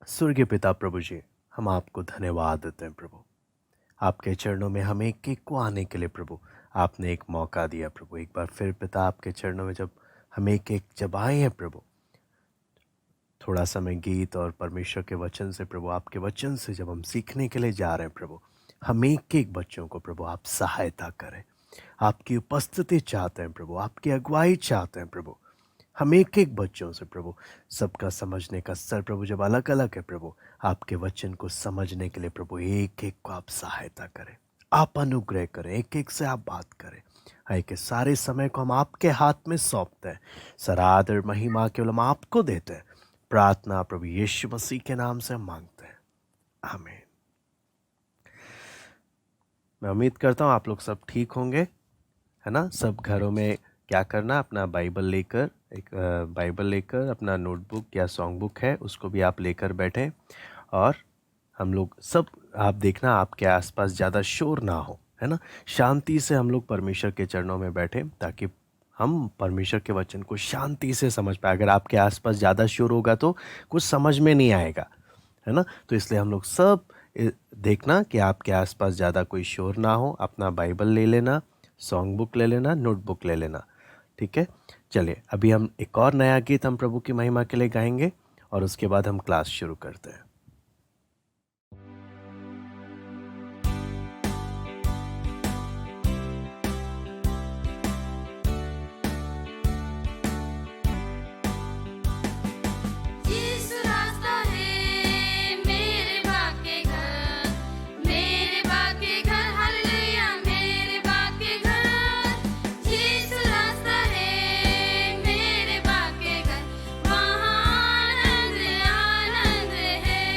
स्वर्गीय पिता प्रभु जी, हम आपको धन्यवाद देते हैं प्रभु। आपके चरणों में हमें एक-एक को आने के लिए प्रभु आपने एक मौका दिया प्रभु। एक बार फिर पिता आपके चरणों में जब हम एक-एक जब आए हैं प्रभु, थोड़ा समय गीत और परमेश्वर के वचन से प्रभु, आपके वचन से जब हम सीखने के लिए जा रहे हैं प्रभु, हम एक-एक बच्चों को प्रभु आप सहायता करें। आपकी उपस्थिति चाहते हैं प्रभु, आपकी अगुवाई चाहते हैं प्रभु। हम एक-एक बच्चों से प्रभु, सबका समझने का स्तर प्रभु जब अलग-अलग है प्रभु, आपके वचन को समझने के लिए प्रभु एक-एक को आप सहायता करें। आप अनुग्रह करें, एक-एक से आप बात करें। है कि सारे समय को हम आपके हाथ में सौंपते हैं। सारा आदर महिमा केवल हम आपको देते हैं। प्रार्थना प्रभु यीशु मसीह के नाम से हम मांगते हैं, आमीन। मैं उम्मीद करता हूँ आप लोग सब ठीक होंगे, है ना। सब घरों में क्या करना, अपना बाइबल लेकर बाइबल लेकर अपना नोटबुक या सॉन्ग बुक है उसको भी आप लेकर बैठें। और हम लोग सब, आप देखना आपके आसपास ज़्यादा शोर ना हो, है ना। शांति से हम लोग परमेश्वर के चरणों में बैठें ताकि हम परमेश्वर के वचन को शांति से समझ पाए। अगर आपके आसपास ज़्यादा शोर होगा तो कुछ समझ में नहीं आएगा, है ना। तो इसलिए हम लोग सब देखना कि आपके आसपास ज़्यादा कोई शोर ना हो। अपना बाइबल ले लेना, सॉन्ग बुक ले लेना, नोटबुक ले लेना, ठीक है। चलिए अभी हम एक और नया गीत हम प्रभु की महिमा के लिए गाएंगे और उसके बाद हम क्लास शुरू करते हैं। मेरे बाके घर, वहाँ आनंद आनंद है।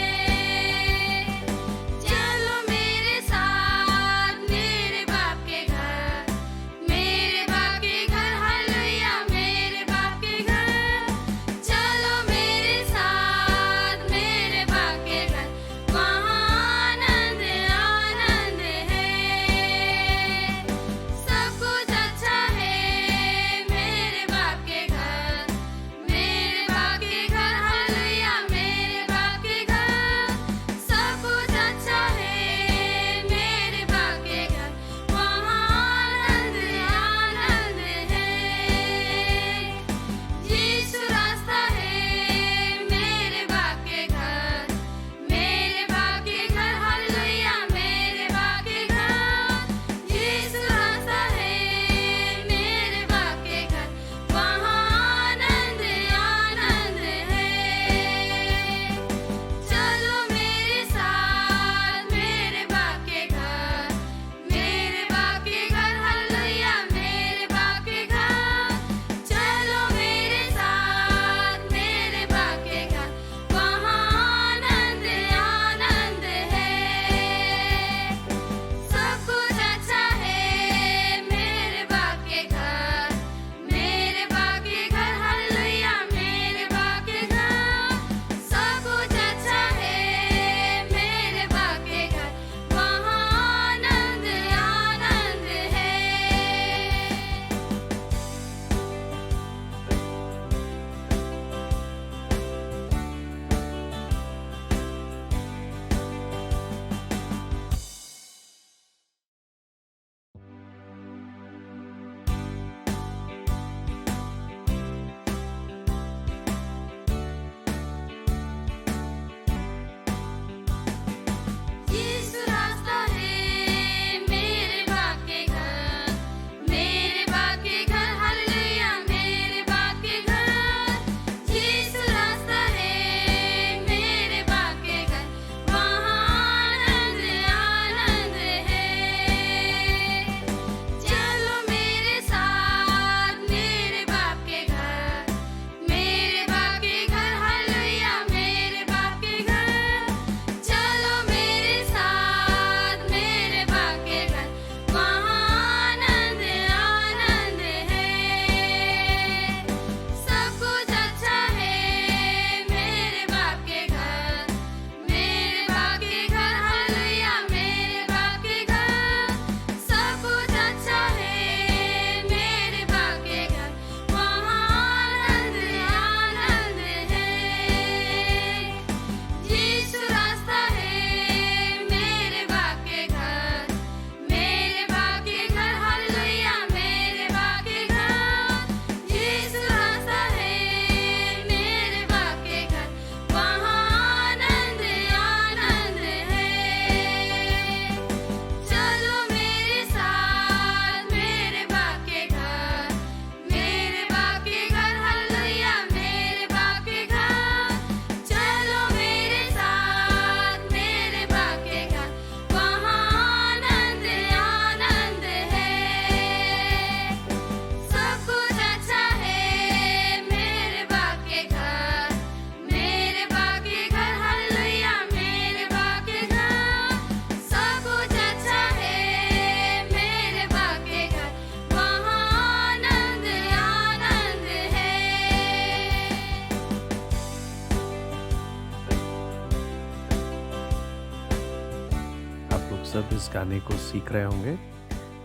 सब इस गाने को सीख रहे होंगे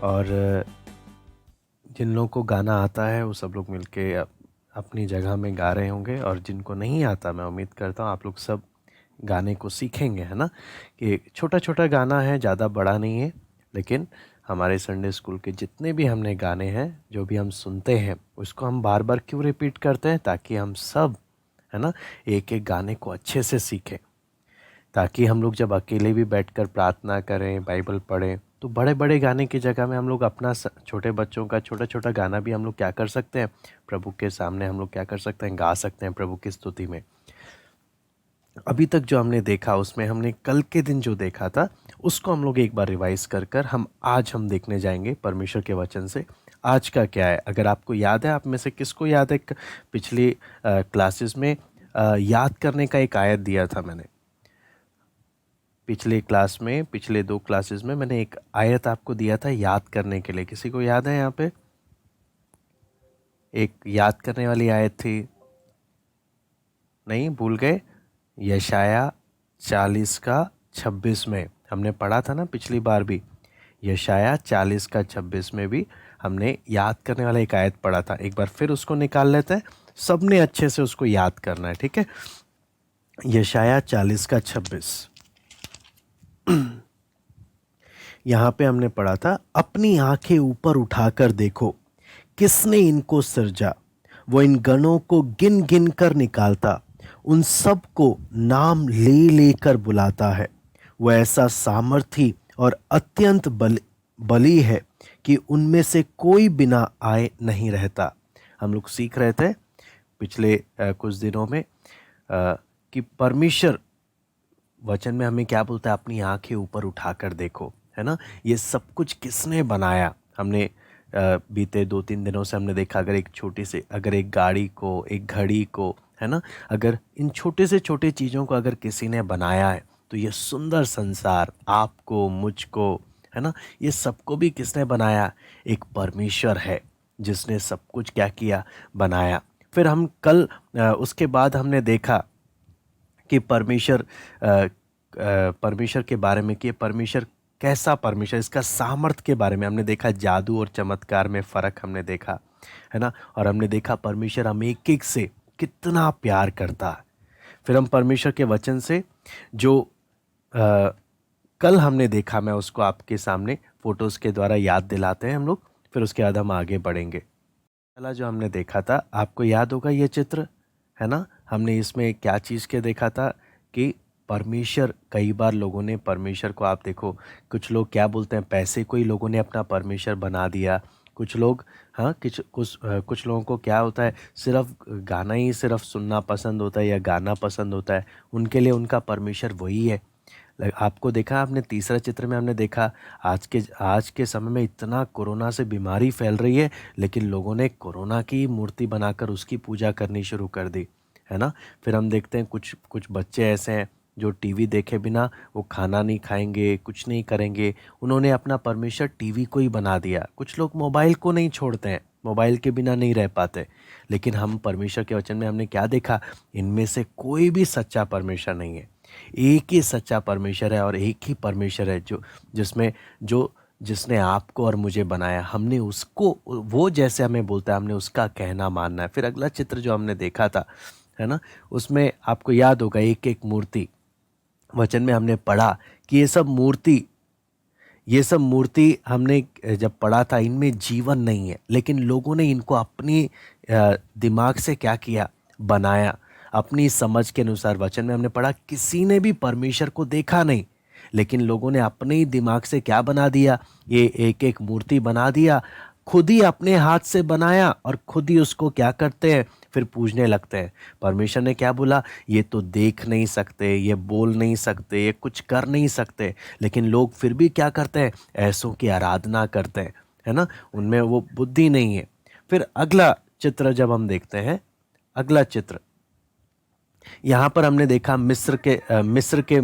और जिन लोगों को गाना आता है वो सब लोग मिलके अपनी जगह में गा रहे होंगे, और जिनको नहीं आता मैं उम्मीद करता हूँ आप लोग सब गाने को सीखेंगे, है ना। कि छोटा छोटा गाना है, ज़्यादा बड़ा नहीं है, लेकिन हमारे संडे स्कूल के जितने भी हमने गाने हैं जो भी हम सुनते हैं उसको हम बार बार क्यों रिपीट करते हैं, ताकि हम सब, है ना, एक एक गाने को अच्छे से सीखें, ताकि हम लोग जब अकेले भी बैठकर प्रार्थना करें, बाइबल पढ़ें, तो बड़े बड़े गाने की जगह में हम लोग अपना छोटे बच्चों का छोटा छोटा गाना भी हम लोग क्या कर सकते हैं, प्रभु के सामने हम लोग क्या कर सकते हैं, गा सकते हैं प्रभु की स्तुति में। अभी तक जो हमने देखा उसमें हमने कल के दिन जो देखा था उसको हम लोग एक बार रिवाइज कर आज हम देखने जाएंगे परमेश्वर के वचन से आज का क्या है। अगर आपको याद है, आप में से किसको याद है, पिछली क्लासेस में याद करने का एक आयत दिया था मैंने, पिछले क्लास में, पिछले 2 क्लासेस में मैंने एक आयत आपको दिया था याद करने के लिए। किसी को याद है? यहाँ पे एक याद करने वाली आयत थी, नहीं भूल गए? यशाया 40:26 में हमने पढ़ा था ना पिछली बार भी। यशाया 40:26 में भी हमने याद करने वाला एक आयत पढ़ा था। एक बार फिर उसको निकाल लेते हैं, सबने अच्छे से उसको याद करना है, ठीक है। यशाया 40:26 यहाँ पे हमने पढ़ा था, अपनी आंखें ऊपर उठाकर देखो, किसने इनको सृजा, वो इन गणों को गिन गिन कर निकालता, उन सब को नाम ले लेकर बुलाता है। वह ऐसा सामर्थी और अत्यंत बली है कि उनमें से कोई बिना आए नहीं रहता। हम लोग सीख रहे थे पिछले कुछ दिनों में कि परमेश्वर वचन में हमें क्या बोलता है, अपनी आंखें ऊपर उठाकर देखो, है ना। ये सब कुछ किसने बनाया, हमने बीते 2-3 दिनों से हमने देखा। अगर एक छोटी सी, अगर एक गाड़ी को, एक घड़ी को, है ना, अगर इन छोटे से छोटे चीज़ों को अगर किसी ने बनाया है, तो ये सुंदर संसार आपको, मुझको, है ना, ये सबको भी किसने बनाया, एक परमेश्वर है जिसने सब कुछ क्या किया, बनाया। फिर हम कल उसके बाद हमने देखा कि परमेश्वर के बारे में, कि परमेश्वर कैसा परमेश्वर, इसका सामर्थ के बारे में हमने देखा। जादू और चमत्कार में फ़र्क हमने देखा, है ना। और हमने देखा परमेश्वर हम एक एक से कितना प्यार करता है। फिर हम परमेश्वर के वचन से जो कल हमने देखा, मैं उसको आपके सामने फ़ोटोज़ के द्वारा याद दिलाते हैं हम लोग, फिर उसके बाद हम आगे बढ़ेंगे। पहला जो हमने देखा था, आपको याद होगा ये चित्र, है ना। हमने इसमें क्या चीज़ के देखा था कि परमेश्वर, कई बार लोगों ने परमेश्वर को, आप देखो कुछ लोग क्या बोलते हैं, पैसे को ही लोगों ने अपना परमेश्वर बना दिया। कुछ लोग, हाँ, कुछ लोगों को क्या होता है, सिर्फ गाना ही सिर्फ सुनना पसंद होता है या गाना पसंद होता है, उनके लिए उनका परमेश्वर वही है। आपको देखा, आपने तीसरा चित्र में हमने देखा, आज के समय में इतना कोरोना से बीमारी फैल रही है, लेकिन लोगों ने कोरोना की मूर्ति बनाकर उसकी पूजा करनी शुरू कर दी, है ना। फिर हम देखते हैं कुछ बच्चे ऐसे हैं जो टीवी देखे बिना वो खाना नहीं खाएंगे, कुछ नहीं करेंगे। उन्होंने अपना परमेश्वर टीवी को ही बना दिया। कुछ लोग मोबाइल को नहीं छोड़ते हैं, मोबाइल के बिना नहीं रह पाते। लेकिन हम परमेश्वर के वचन में हमने क्या देखा, इनमें से कोई भी सच्चा परमेश्वर नहीं है। एक ही सच्चा परमेश्वर है और एक ही परमेश्वर है जिसने आपको और मुझे बनाया। हमने उसको, वो जैसे हमें बोलता है, हमने उसका कहना मानना है। फिर अगला चित्र जो हमने देखा था, है ना, उसमें आपको याद होगा एक एक मूर्ति, वचन में हमने पढ़ा कि ये सब मूर्ति हमने जब पढ़ा था, इनमें जीवन नहीं है, लेकिन लोगों ने इनको अपनी दिमाग से क्या किया, बनाया, अपनी समझ के अनुसार। वचन में हमने पढ़ा किसी ने भी परमेश्वर को देखा नहीं, लेकिन लोगों ने अपने ही दिमाग से क्या बना दिया, ये एक एक मूर्ति बना दिया, खुद ही अपने हाथ से बनाया और खुद ही उसको क्या करते हैं, फिर पूजने लगते हैं। परमेश्वर ने क्या बोला, ये तो देख नहीं सकते, ये बोल नहीं सकते, ये कुछ कर नहीं सकते, लेकिन लोग फिर भी क्या करते हैं, ऐसों की आराधना करते हैं, है ना, उनमें वो बुद्धि नहीं है। फिर अगला चित्र जब हम देखते हैं, अगला चित्र यहाँ पर हमने देखा मिस्र के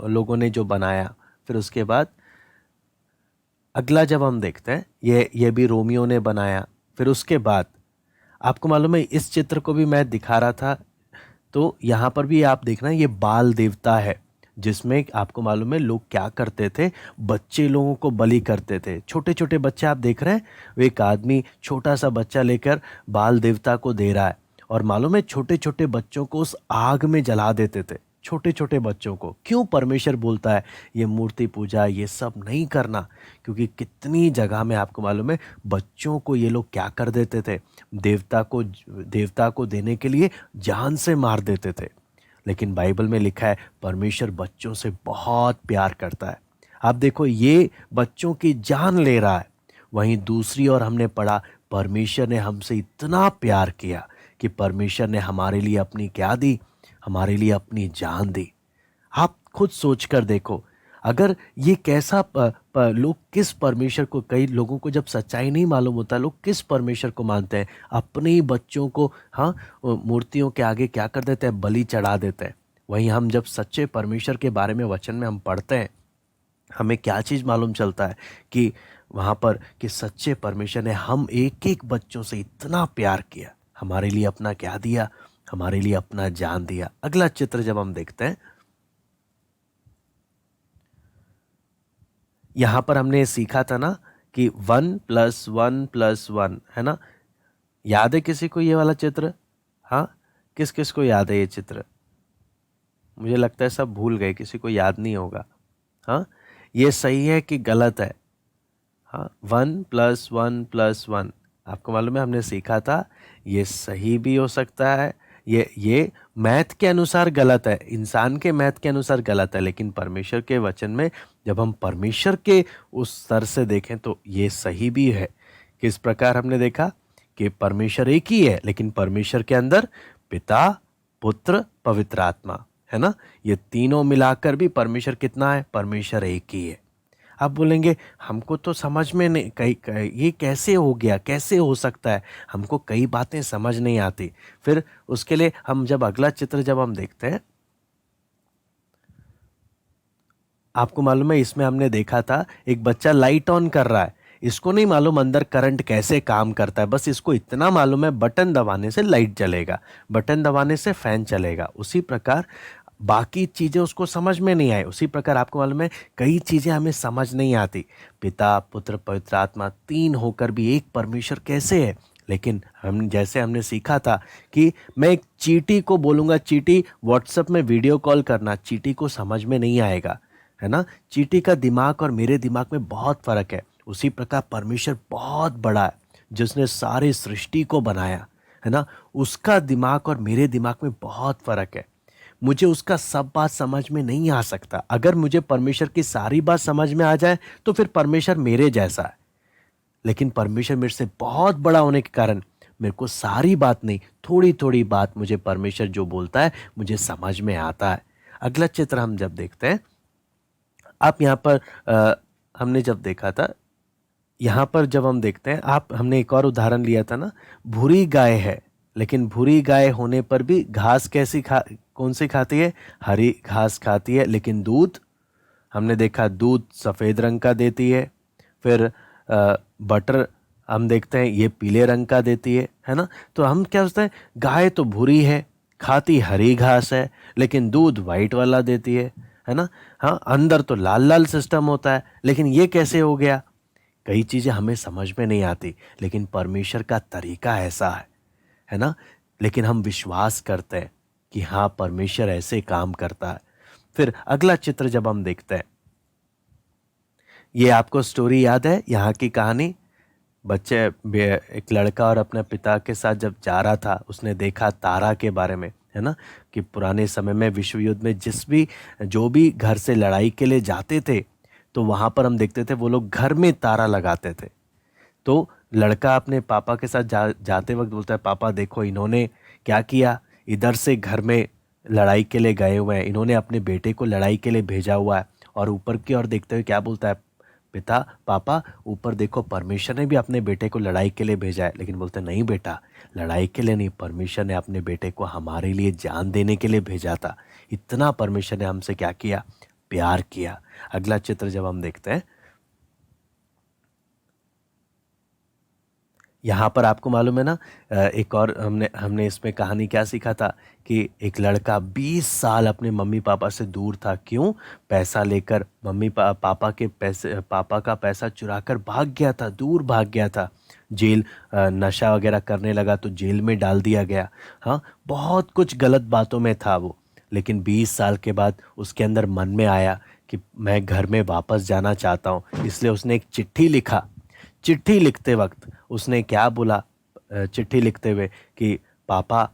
लोगों ने जो बनाया। फिर उसके बाद अगला जब हम देखते हैं, ये भी रोमियो ने बनाया। फिर उसके बाद आपको मालूम है, इस चित्र को भी मैं दिखा रहा था, तो यहाँ पर भी आप देखना, ये बाल देवता है जिसमें आपको मालूम है लोग क्या करते थे, बच्चे लोगों को बलि करते थे। छोटे छोटे बच्चे आप देख रहे हैं, वो एक आदमी छोटा सा बच्चा लेकर बाल देवता को दे रहा है, और मालूम है छोटे छोटे बच्चों को उस आग में जला देते थे। छोटे छोटे बच्चों को क्यों परमेश्वर बोलता है ये मूर्ति पूजा ये सब नहीं करना? क्योंकि कितनी जगह में आपको मालूम है बच्चों को ये लोग क्या कर देते थे, देवता को देने के लिए जान से मार देते थे। लेकिन बाइबल में लिखा है परमेश्वर बच्चों से बहुत प्यार करता है। आप देखो ये बच्चों की जान ले रहा है। वहीं दूसरी ओर हमने पढ़ा परमेश्वर ने हमसे इतना प्यार किया कि परमेश्वर ने हमारे लिए अपनी क्या दी, हमारे लिए अपनी जान दी। आप खुद सोच कर देखो, अगर ये कैसा लोग किस परमेश्वर को, कई लोगों को जब सच्चाई नहीं मालूम होता लोग किस परमेश्वर को मानते हैं, अपने ही बच्चों को हाँ मूर्तियों के आगे क्या कर देते हैं, बलि चढ़ा देते हैं। वहीं हम जब सच्चे परमेश्वर के बारे में वचन में हम पढ़ते हैं, हमें क्या चीज़ मालूम चलता है कि वहाँ पर कि सच्चे परमेश्वर ने हम एक एक बच्चों से इतना प्यार किया, हमारे लिए अपना क्या दिया, हमारे लिए अपना जान दिया। अगला चित्र जब हम देखते हैं, यहाँ पर हमने सीखा था ना कि 1+1+1 है ना। याद है किसी को ये वाला चित्र? हाँ, किस किस को याद है ये चित्र? मुझे लगता है सब भूल गए, किसी को याद नहीं होगा। हाँ, ये सही है कि गलत है? हाँ, 1+1+1 आपको मालूम है हमने सीखा था, ये सही भी हो सकता है, ये मैथ के अनुसार गलत है, इंसान के मैथ के अनुसार गलत है, लेकिन परमेश्वर के वचन में जब हम परमेश्वर के उस स्तर से देखें तो ये सही भी है। किस प्रकार हमने देखा कि परमेश्वर एक ही है, लेकिन परमेश्वर के अंदर पिता, पुत्र, पवित्र आत्मा है ना, ये तीनों मिलाकर भी परमेश्वर कितना है? परमेश्वर एक ही है। आप बोलेंगे हमको तो समझ में नहीं, ये कैसे हो गया, कैसे हो सकता है, हमको कई बातें समझ नहीं आती। फिर उसके लिए हम जब अगला चित्र जब हम देखते हैं, आपको मालूम है इसमें हमने देखा था एक बच्चा लाइट ऑन कर रहा है, इसको नहीं मालूम अंदर करंट कैसे काम करता है, बस इसको इतना मालूम है बटन दबाने से लाइट जलेगा, बटन दबाने से फैन चलेगा। उसी प्रकार बाकी चीज़ें उसको समझ में नहीं आई। उसी प्रकार आपको मालूम है कई चीज़ें हमें समझ नहीं आती, पिता, पुत्र, पवित्र आत्मा तीन होकर भी एक परमेश्वर कैसे है। लेकिन हमने सीखा था कि मैं एक चींटी को बोलूँगा, चींटी व्हाट्सएप में वीडियो कॉल करना, चींटी को समझ में नहीं आएगा, है ना। चींटी का दिमाग और मेरे दिमाग में बहुत फ़र्क है। उसी प्रकार परमेश्वर बहुत बड़ा है, जिसने सारी सृष्टि को बनाया, है ना, उसका दिमाग और मेरे दिमाग में बहुत फ़र्क है। मुझे उसका सब बात समझ में नहीं आ सकता। अगर मुझे परमेश्वर की सारी बात समझ में आ जाए तो फिर परमेश्वर मेरे जैसा है, लेकिन परमेश्वर मेरे से बहुत बड़ा होने के कारण मेरे को सारी बात नहीं, थोड़ी थोड़ी बात मुझे परमेश्वर जो बोलता है मुझे समझ में आता है। अगला चित्र हम जब देखते हैं, आप यहाँ पर हमने जब देखा था, यहाँ पर जब हम देखते हैं, हमने एक और उदाहरण लिया था ना, भूरी गाय है, लेकिन भूरी गाय होने पर भी घास कौन सी खाती है? हरी घास खाती है। लेकिन दूध हमने देखा, दूध सफ़ेद रंग का देती है। फिर बटर हम देखते हैं ये पीले रंग का देती है ना। तो हम क्या सोचते हैं, गाय तो भूरी है, खाती हरी घास है, लेकिन दूध वाइट वाला देती है ना। हाँ, अंदर तो लाल लाल सिस्टम होता है, लेकिन ये कैसे हो गया? कई चीज़ें हमें समझ में नहीं आती, लेकिन परमेश्वर का तरीका ऐसा है ना। लेकिन हम विश्वास करते हैं कि हाँ परमेश्वर ऐसे काम करता है। फिर अगला चित्र जब हम देखते हैं, ये आपको स्टोरी याद है यहाँ की कहानी? एक लड़का और अपने पिता के साथ जब जा रहा था, उसने देखा तारा के बारे में, है ना, कि पुराने समय में विश्व युद्ध में जो भी घर से लड़ाई के लिए जाते थे, तो वहाँ पर हम देखते थे वो लोग घर में तारा लगाते थे। तो लड़का अपने पापा के साथ जाते वक्त बोलता है, पापा देखो इन्होंने क्या किया, इधर से घर में लड़ाई के लिए गए हुए हैं, इन्होंने अपने बेटे को लड़ाई के लिए भेजा हुआ है। और ऊपर की ओर देखते हुए क्या बोलता है पापा, ऊपर देखो परमेश्वर ने भी अपने बेटे को लड़ाई के लिए भेजा है। लेकिन बोलते नहीं बेटा, लड़ाई के लिए नहीं, परमेश्वर ने अपने बेटे को हमारे लिए जान देने के लिए भेजा था। इतना परमेश्वर ने हमसे क्या किया? प्यार किया। अगला चित्र जब हम देखते हैं, यहाँ पर आपको मालूम है ना, एक और हमने हमने इसमें कहानी क्या सीखा था कि एक लड़का 20 साल अपने मम्मी पापा से दूर था। क्यों? पैसा लेकर पापा का पैसा चुराकर भाग गया था, दूर भाग गया था। जेल नशा वगैरह करने लगा तो जेल में डाल दिया गया। हाँ, बहुत कुछ गलत बातों में था वो। लेकिन 20 साल के बाद उसके अंदर मन में आया कि मैं घर में वापस जाना चाहता हूँ, इसलिए उसने एक चिट्ठी लिखा। चिट्ठी लिखते वक्त उसने क्या बोला, चिट्ठी लिखते हुए कि पापा,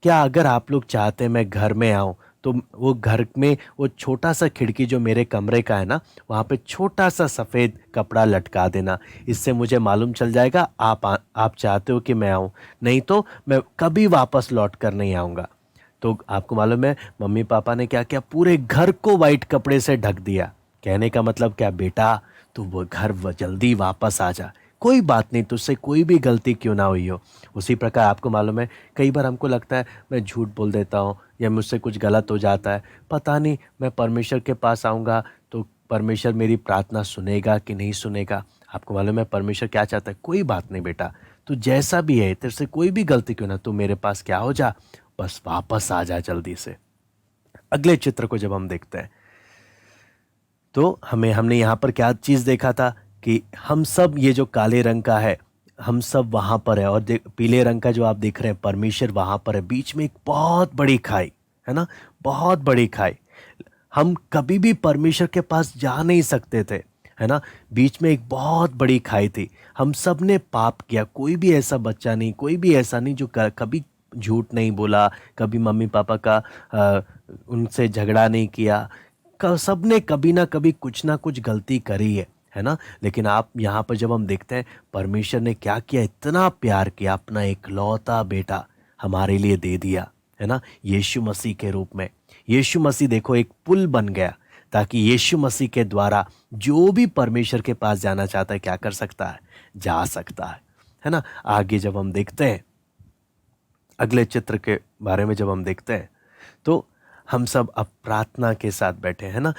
क्या अगर आप लोग चाहते मैं घर में आऊँ तो वो घर में वो छोटा सा खिड़की जो मेरे कमरे का है ना, वहाँ पे छोटा सा सफ़ेद कपड़ा लटका देना। इससे मुझे मालूम चल जाएगा आप चाहते हो कि मैं आऊँ, नहीं तो मैं कभी वापस लौट कर नहीं आऊँगा। तो आपको मालूम है मम्मी पापा ने क्या किया, पूरे घर को वाइट कपड़े से ढक दिया। कहने का मतलब क्या, बेटा तू वो घर जल्दी वापस आ जा, कोई बात नहीं, तुझसे कोई भी गलती क्यों ना हुई हो। उसी प्रकार आपको मालूम है कई बार हमको लगता है मैं झूठ बोल देता हूँ या मुझसे कुछ गलत हो जाता है, पता नहीं मैं परमेश्वर के पास आऊँगा तो परमेश्वर मेरी प्रार्थना सुनेगा कि नहीं सुनेगा। आपको मालूम है परमेश्वर क्या चाहता है, कोई बात नहीं बेटा, तू जैसा भी है, तेरे से कोई भी गलती क्यों ना, तू मेरे पास क्या हो जा, बस वापस आ जा जल्दी से। अगले चित्र को जब हम देखते हैं तो हमने यहाँ पर क्या चीज़ देखा था कि हम सब, ये जो काले रंग का है, हम सब वहाँ पर है, और पीले रंग का जो आप देख रहे हैं परमेश्वर वहाँ पर है। बीच में एक बहुत बड़ी खाई है ना, बहुत बड़ी खाई। हम कभी भी परमेश्वर के पास जा नहीं सकते थे, है ना। बीच में एक बहुत बड़ी खाई थी। हम सब ने पाप किया, कोई भी ऐसा बच्चा नहीं, कोई भी ऐसा नहीं जो कभी झूठ नहीं बोला, कभी मम्मी पापा का उनसे झगड़ा नहीं किया। सब ने कभी ना कभी कुछ ना कुछ गलती करी है ना। लेकिन आप यहाँ पर जब हम देखते हैं परमेश्वर ने क्या किया, इतना प्यार किया, अपना इकलौता बेटा हमारे लिए दे दिया, है ना, यीशु मसीह के रूप में। यीशु मसीह देखो एक पुल बन गया, ताकि यीशु मसीह के द्वारा जो भी परमेश्वर के पास जाना चाहता है क्या कर सकता है, जा सकता है ना। आगे जब हम देखते हैं अगले चित्र के बारे में, जब हम देखते हैं तो हम सब अब प्रार्थना के साथ बैठे हैं ना,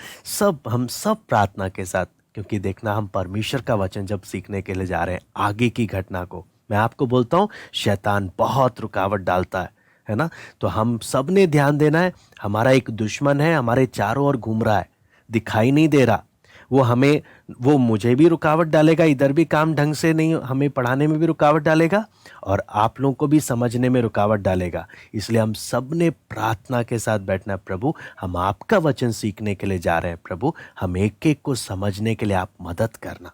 हम सब प्रार्थना के साथ, क्योंकि देखना हम परमेश्वर का वचन जब सीखने के लिए जा रहे हैं आगे की घटना को, मैं आपको बोलता हूँ शैतान बहुत रुकावट डालता है ना। तो हम सब ने ध्यान देना है, हमारा एक दुश्मन है, हमारे चारों ओर घूम रहा है, दिखाई नहीं दे रहा। वो मुझे भी रुकावट डालेगा, इधर भी काम ढंग से नहीं, हमें पढ़ाने में भी रुकावट डालेगा और आप लोगों को भी समझने में रुकावट डालेगा। इसलिए हम सब ने प्रार्थना के साथ बैठना, प्रभु हम आपका वचन सीखने के लिए जा रहे हैं, प्रभु हम एक एक को समझने के लिए आप मदद करना,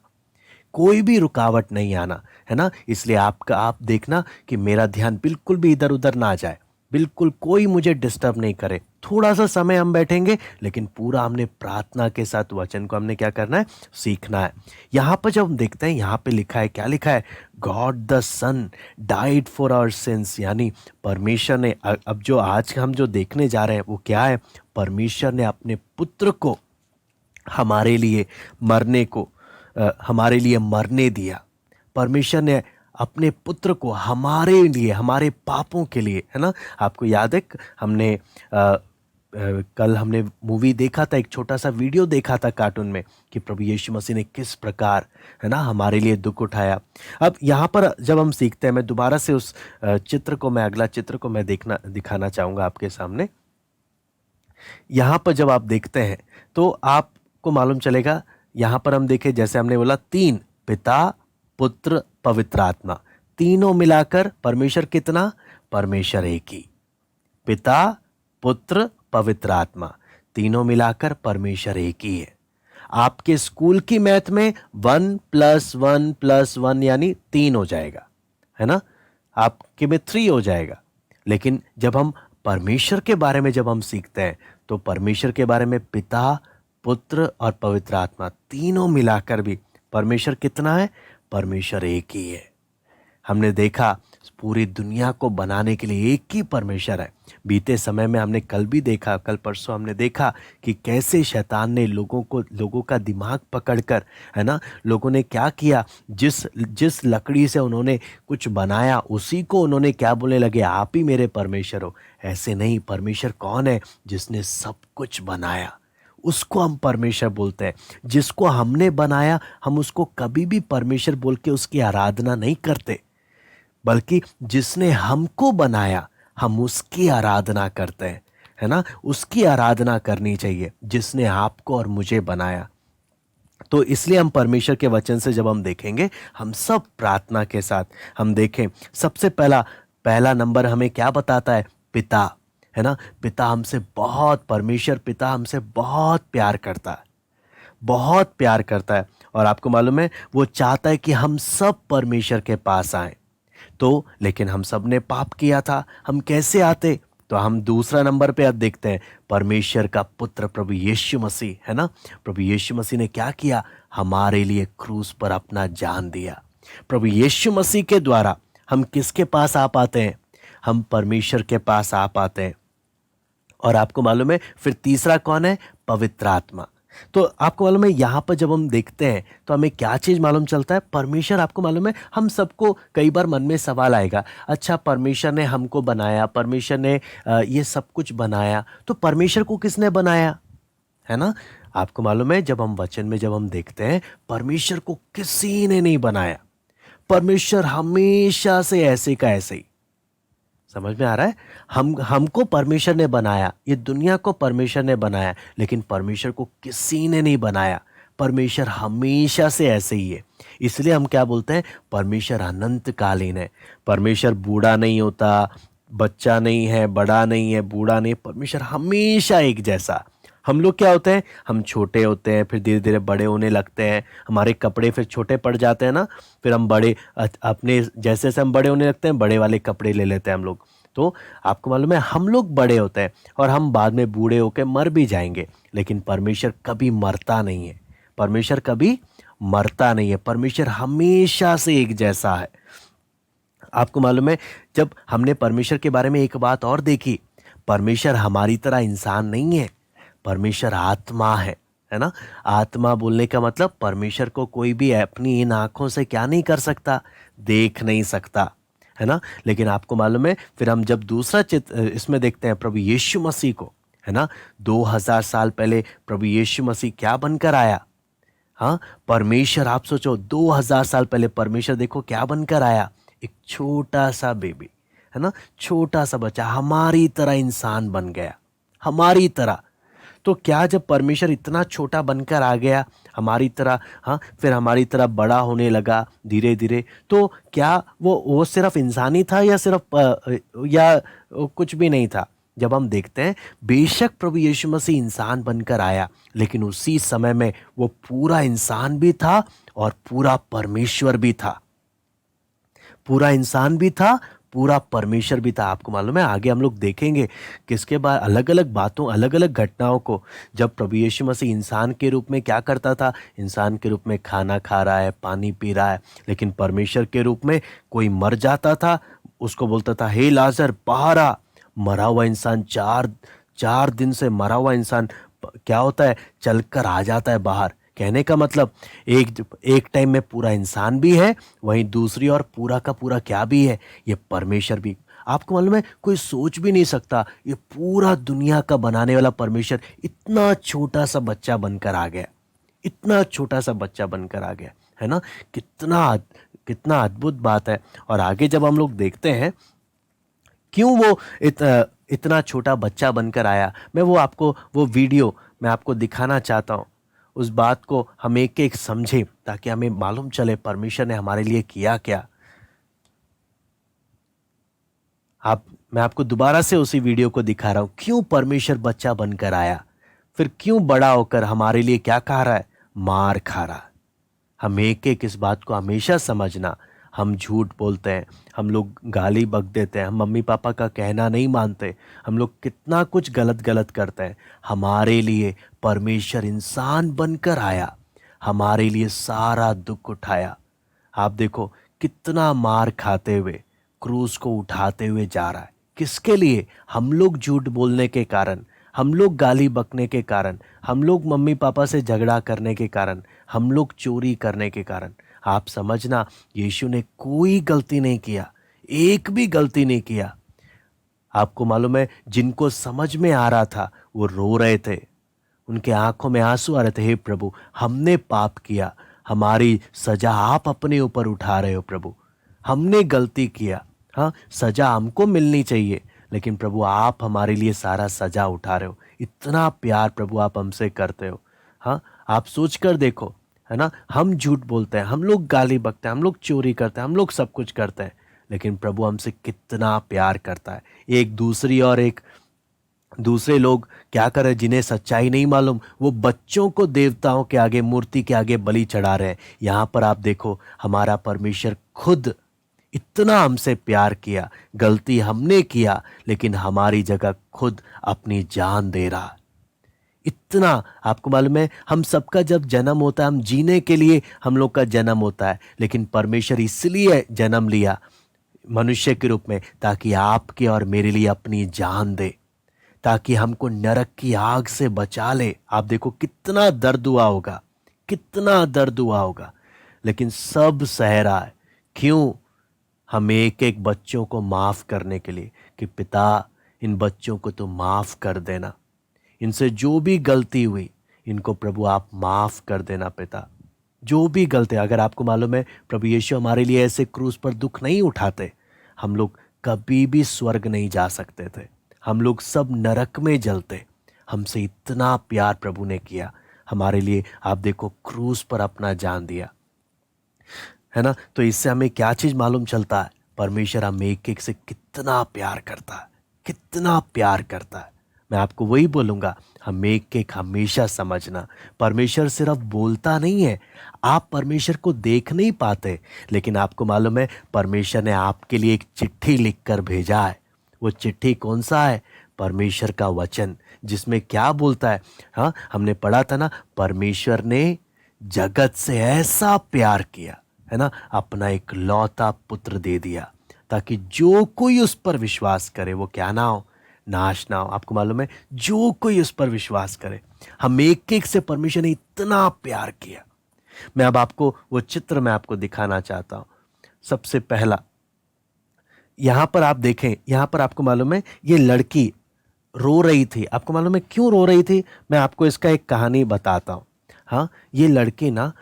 कोई भी रुकावट नहीं आना, है ना। इसलिए आप देखना कि मेरा ध्यान बिल्कुल भी इधर उधर ना जाए, बिल्कुल कोई मुझे डिस्टर्ब नहीं करे। थोड़ा सा समय हम बैठेंगे, लेकिन पूरा हमने प्रार्थना के साथ वचन को हमने क्या करना है, सीखना है। यहाँ पर जब हम देखते हैं, यहाँ पे लिखा है, क्या लिखा है, God the son died for our sins, यानी परमेश्वर ने, अब जो आज हम जो देखने जा रहे हैं वो क्या है, परमेश्वर ने अपने पुत्र को हमारे लिए हमारे लिए मरने दिया। परमेश्वर ने अपने पुत्र को हमारे लिए, हमारे पापों के लिए, है ना। आपको याद है हमने कल हमने मूवी देखा था, एक छोटा सा वीडियो देखा था कार्टून में कि प्रभु यीशु मसीह ने किस प्रकार, है ना, हमारे लिए दुख उठाया। अब यहाँ पर जब हम सीखते हैं, मैं दोबारा से उस चित्र को, मैं अगला चित्र को मैं दिखाना चाहूँगा आपके सामने। यहाँ पर जब आप देखते हैं तो आपको मालूम चलेगा, यहाँ पर हम देखें, जैसे हमने बोला तीन, पिता पुत्र पवित्र आत्मा, तीनों मिलाकर परमेश्वर कितना, परमेश्वर एक ही। पिता पुत्र पवित्र आत्मा, तीनों मिलाकर परमेश्वर एक ही है। आपके स्कूल की मैथ में 1+1+1 यानी 3 हो जाएगा, है ना, आपके में 3 हो जाएगा। लेकिन जब हम परमेश्वर के बारे में जब हम सीखते हैं तो परमेश्वर के बारे में पिता पुत्र और पवित्र आत्मा तीनों मिलाकर भी परमेश्वर कितना है, परमेश्वर एक ही है। हमने देखा पूरी दुनिया को बनाने के लिए एक ही परमेश्वर है। बीते समय में हमने कल भी देखा, कल परसों हमने देखा कि कैसे शैतान ने लोगों का दिमाग पकड़कर, है ना, लोगों ने क्या किया, जिस लकड़ी से उन्होंने कुछ बनाया उसी को उन्होंने क्या बोलने लगे, आप ही मेरे परमेश्वर हो। ऐसे नहीं, परमेश्वर कौन है, जिसने सब कुछ बनाया, उसको हम परमेश्वर बोलते हैं। जिसको हमने बनाया हम उसको कभी भी परमेश्वर बोल के उसकी आराधना नहीं करते। बल्कि जिसने हमको बनाया हम उसकी आराधना करते हैं, है ना। उसकी आराधना करनी चाहिए जिसने आपको और मुझे बनाया। तो इसलिए हम परमेश्वर के वचन से जब हम देखेंगे, हम सब प्रार्थना के साथ हम देखें, सबसे पहला पहला नंबर हमें क्या बताता है? पिता, है ना। पिता हमसे बहुत, परमेश्वर पिता हमसे बहुत प्यार करता है, बहुत प्यार करता है। और आपको मालूम है वो चाहता है कि हम सब परमेश्वर के पास आए। तो लेकिन हम सब ने पाप किया था, हम कैसे आते? तो हम दूसरा नंबर पे अब देखते हैं, परमेश्वर का पुत्र प्रभु यीशु मसीह, है ना। प्रभु यीशु मसीह ने क्या किया? हमारे लिए क्रूस पर अपना जान दिया। प्रभु यीशु मसीह के द्वारा हम किसके पास आ पाते हैं? हम परमेश्वर के पास आ पाते हैं। और आपको मालूम है फिर तीसरा कौन है? पवित्र आत्मा। तो आपको मालूम है यहाँ पर जब हम देखते हैं तो हमें क्या चीज़ मालूम चलता है? परमेश्वर, आपको मालूम है हम सबको कई बार मन में सवाल आएगा, अच्छा परमेश्वर ने हमको बनाया, परमेश्वर ने ये सब कुछ बनाया, तो परमेश्वर को किसने बनाया, है ना। आपको मालूम है जब हम वचन में जब हम देखते हैं, परमेश्वर को किसी ने नहीं बनाया। परमेश्वर हमेशा से ऐसे का ऐसे ही। समझ में आ रहा है? हमको परमेश्वर ने बनाया, ये दुनिया को परमेश्वर ने बनाया, लेकिन परमेश्वर को किसी ने नहीं बनाया। परमेश्वर हमेशा से ऐसे ही है। इसलिए हम क्या बोलते हैं? परमेश्वर अनंत कालीन है। परमेश्वर बूढ़ा नहीं होता, बच्चा नहीं है, बड़ा नहीं है, बूढ़ा नहीं, परमेश्वर हमेशा एक जैसा। हम लोग क्या होते हैं? हम छोटे होते हैं, फिर धीरे धीरे बड़े होने लगते हैं, हमारे कपड़े फिर छोटे पड़ जाते हैं ना, फिर हम बड़े अपने जैसे जैसे हम बड़े होने लगते हैं, बड़े वाले कपड़े ले लेते हैं हम लोग। तो आपको मालूम है हम लोग बड़े होते हैं और हम बाद में बूढ़े होकर मर भी जाएंगे, लेकिन परमेश्वर कभी मरता नहीं है। परमेश्वर कभी मरता नहीं है। परमेश्वर हमेशा से एक जैसा है। आपको मालूम है जब हमने परमेश्वर के बारे में एक बात और देखी, परमेश्वर हमारी तरह इंसान नहीं है, परमेश्वर आत्मा है ना। आत्मा बोलने का मतलब परमेश्वर को कोई भी अपनी इन आंखों से क्या नहीं कर सकता? देख नहीं सकता, है ना। लेकिन आपको मालूम है फिर हम जब दूसरा चित्र इसमें देखते हैं प्रभु यीशु मसीह को, है ना। 2000 साल पहले प्रभु यीशु मसीह क्या बनकर आया? हाँ, परमेश्वर। आप सोचो 2000 साल पहले परमेश्वर देखो क्या बनकर आया? एक छोटा सा बेबी, है ना, छोटा सा बच्चा, हमारी तरह इंसान बन गया, हमारी तरह। तो क्या जब परमेश्वर इतना छोटा बनकर आ गया हमारी तरह, हाँ, फिर हमारी तरह बड़ा होने लगा धीरे धीरे, तो क्या वो सिर्फ इंसानी था या सिर्फ या कुछ भी नहीं था? जब हम देखते हैं बेशक प्रभु यीशु मसीह इंसान बनकर आया, लेकिन उसी समय में वो पूरा इंसान भी था और पूरा परमेश्वर भी था। पूरा इंसान भी था, पूरा परमेश्वर भी था। आपको मालूम है आगे हम लोग देखेंगे किसके बाद अलग अलग बातों, अलग अलग घटनाओं को, जब प्रभु यीशु मसीह इंसान के रूप में क्या करता था? इंसान के रूप में खाना खा रहा है, पानी पी रहा है, लेकिन परमेश्वर के रूप में कोई मर जाता था, उसको बोलता था हे लाजर बाहर आ। मरा हुआ इंसान, चार चार दिन से मरा हुआ इंसान क्या होता है? चलकर आ जाता है बाहर। कहने का मतलब एक एक टाइम में पूरा इंसान भी है, वहीं दूसरी और पूरा का पूरा क्या भी है? ये परमेश्वर भी। आपको मालूम है कोई सोच भी नहीं सकता ये पूरा दुनिया का बनाने वाला परमेश्वर इतना छोटा सा बच्चा बनकर आ गया, इतना छोटा सा बच्चा बनकर आ गया, है ना। कितना अद्भुत बात है। और आगे जब हम लोग देखते हैं क्यों वो इतना छोटा बच्चा बनकर आया, मैं वो वीडियो मैं आपको दिखाना चाहता हूँ। उस बात को हम एक एक समझें ताकि हमें मालूम चले परमेश्वर ने हमारे लिए किया क्या। मैं आपको दोबारा से उसी वीडियो को दिखा रहा हूं, क्यों परमेश्वर बच्चा बनकर आया, फिर क्यों बड़ा होकर हमारे लिए क्या खा रहा है? मार खा रहा है। हम एक एक इस बात को हमेशा समझना। हम झूठ बोलते हैं, हम लोग गाली बक देते हैं, हम मम्मी पापा का कहना नहीं मानते, हम लोग कितना कुछ गलत गलत करते हैं। हमारे लिए परमेश्वर इंसान बनकर आया, हमारे लिए सारा दुख उठाया। आप देखो कितना मार खाते हुए क्रूस को उठाते हुए जा रहा है। किसके लिए? हम लोग झूठ बोलने के कारण, हम लोग गाली बकने के कारण, हम लोग मम्मी पापा से झगड़ा करने के कारण, हम लोग चोरी करने के कारण। आप समझना यीशु ने कोई गलती नहीं किया, एक भी गलती नहीं किया। आपको मालूम है जिनको समझ में आ रहा था वो रो रहे थे, उनके आंखों में आंसू आ रहे थे। हे प्रभु हमने पाप किया, हमारी सजा आप अपने ऊपर उठा रहे हो प्रभु, हमने गलती किया, हाँ सजा हमको मिलनी चाहिए, लेकिन प्रभु आप हमारे लिए सारा सजा उठा रहे हो। इतना प्यार प्रभु आप हमसे करते हो। हाँ आप सोच कर देखो, है ना, हम झूठ बोलते हैं, हम लोग गाली बकते हैं, हम लोग चोरी करते हैं, हम लोग सब कुछ करते हैं, लेकिन प्रभु हमसे कितना प्यार करता है। एक दूसरे लोग क्या कर रहे हैं, जिन्हें सच्चाई नहीं मालूम, वो बच्चों को देवताओं के आगे, मूर्ति के आगे बलि चढ़ा रहे हैं। यहाँ पर आप देखो, हमारा परमेश्वर खुद इतना हमसे प्यार किया, गलती हमने किया, लेकिन हमारी जगह खुद अपनी जान दे रहा। इतना आपको मालूम है, हम सबका जब जन्म होता है, हम जीने के लिए हम लोग का जन्म होता है, लेकिन परमेश्वर इसलिए जन्म लिया मनुष्य के रूप में, ताकि आपके और मेरे लिए अपनी जान दे, ताकि हमको नरक की आग से बचा ले। आप देखो कितना दर्द हुआ होगा, कितना दर्द हुआ होगा, लेकिन सब सह रहा है। क्यों? हम एक एक बच्चों को माफ करने के लिए, कि पिता इन बच्चों को तो माफ कर देना, इनसे जो भी गलती हुई इनको प्रभु आप माफ कर देना पिता। जो भी गलती, अगर आपको मालूम है प्रभु यीशु हमारे लिए ऐसे क्रूस पर दुख नहीं उठाते, हम लोग कभी भी स्वर्ग नहीं जा सकते थे, हम लोग सब नरक में जलते। हमसे इतना प्यार प्रभु ने किया हमारे लिए। आप देखो क्रूस पर अपना जान दिया, है ना। तो इससे हमें क्या चीज मालूम चलता है, परमेश्वर हम एक एक से कितना प्यार करता है, कितना प्यार करता है। मैं आपको वही बोलूंगा, हम एक एक हमेशा समझना, परमेश्वर सिर्फ बोलता नहीं है। आप परमेश्वर को देख नहीं पाते, लेकिन आपको मालूम है परमेश्वर ने आपके लिए एक चिट्ठी लिखकर भेजा है। वो चिट्ठी कौन सा है? परमेश्वर का वचन, जिसमें क्या बोलता है? हाँ हमने पढ़ा था ना, परमेश्वर ने जगत से ऐसा प्यार किया, है ना, अपना एक लौता पुत्र दे दिया, ताकि जो कोई उस पर विश्वास करे वो क्या ना हो, नाश ना हो। आपको मालूम है, जो कोई उस पर विश्वास करे। हम एक एक से परमेश्वर ने इतना प्यार किया। मैं अब आपको वो चित्र मैं आपको दिखाना चाहता हूं। सबसे पहला यहां पर आप देखें, यहां पर आपको मालूम है ये लड़की रो रही थी। आपको मालूम है क्यों रो रही थी? मैं आपको इसका एक कहानी बताता हूं। हाँ ये लड़की ना,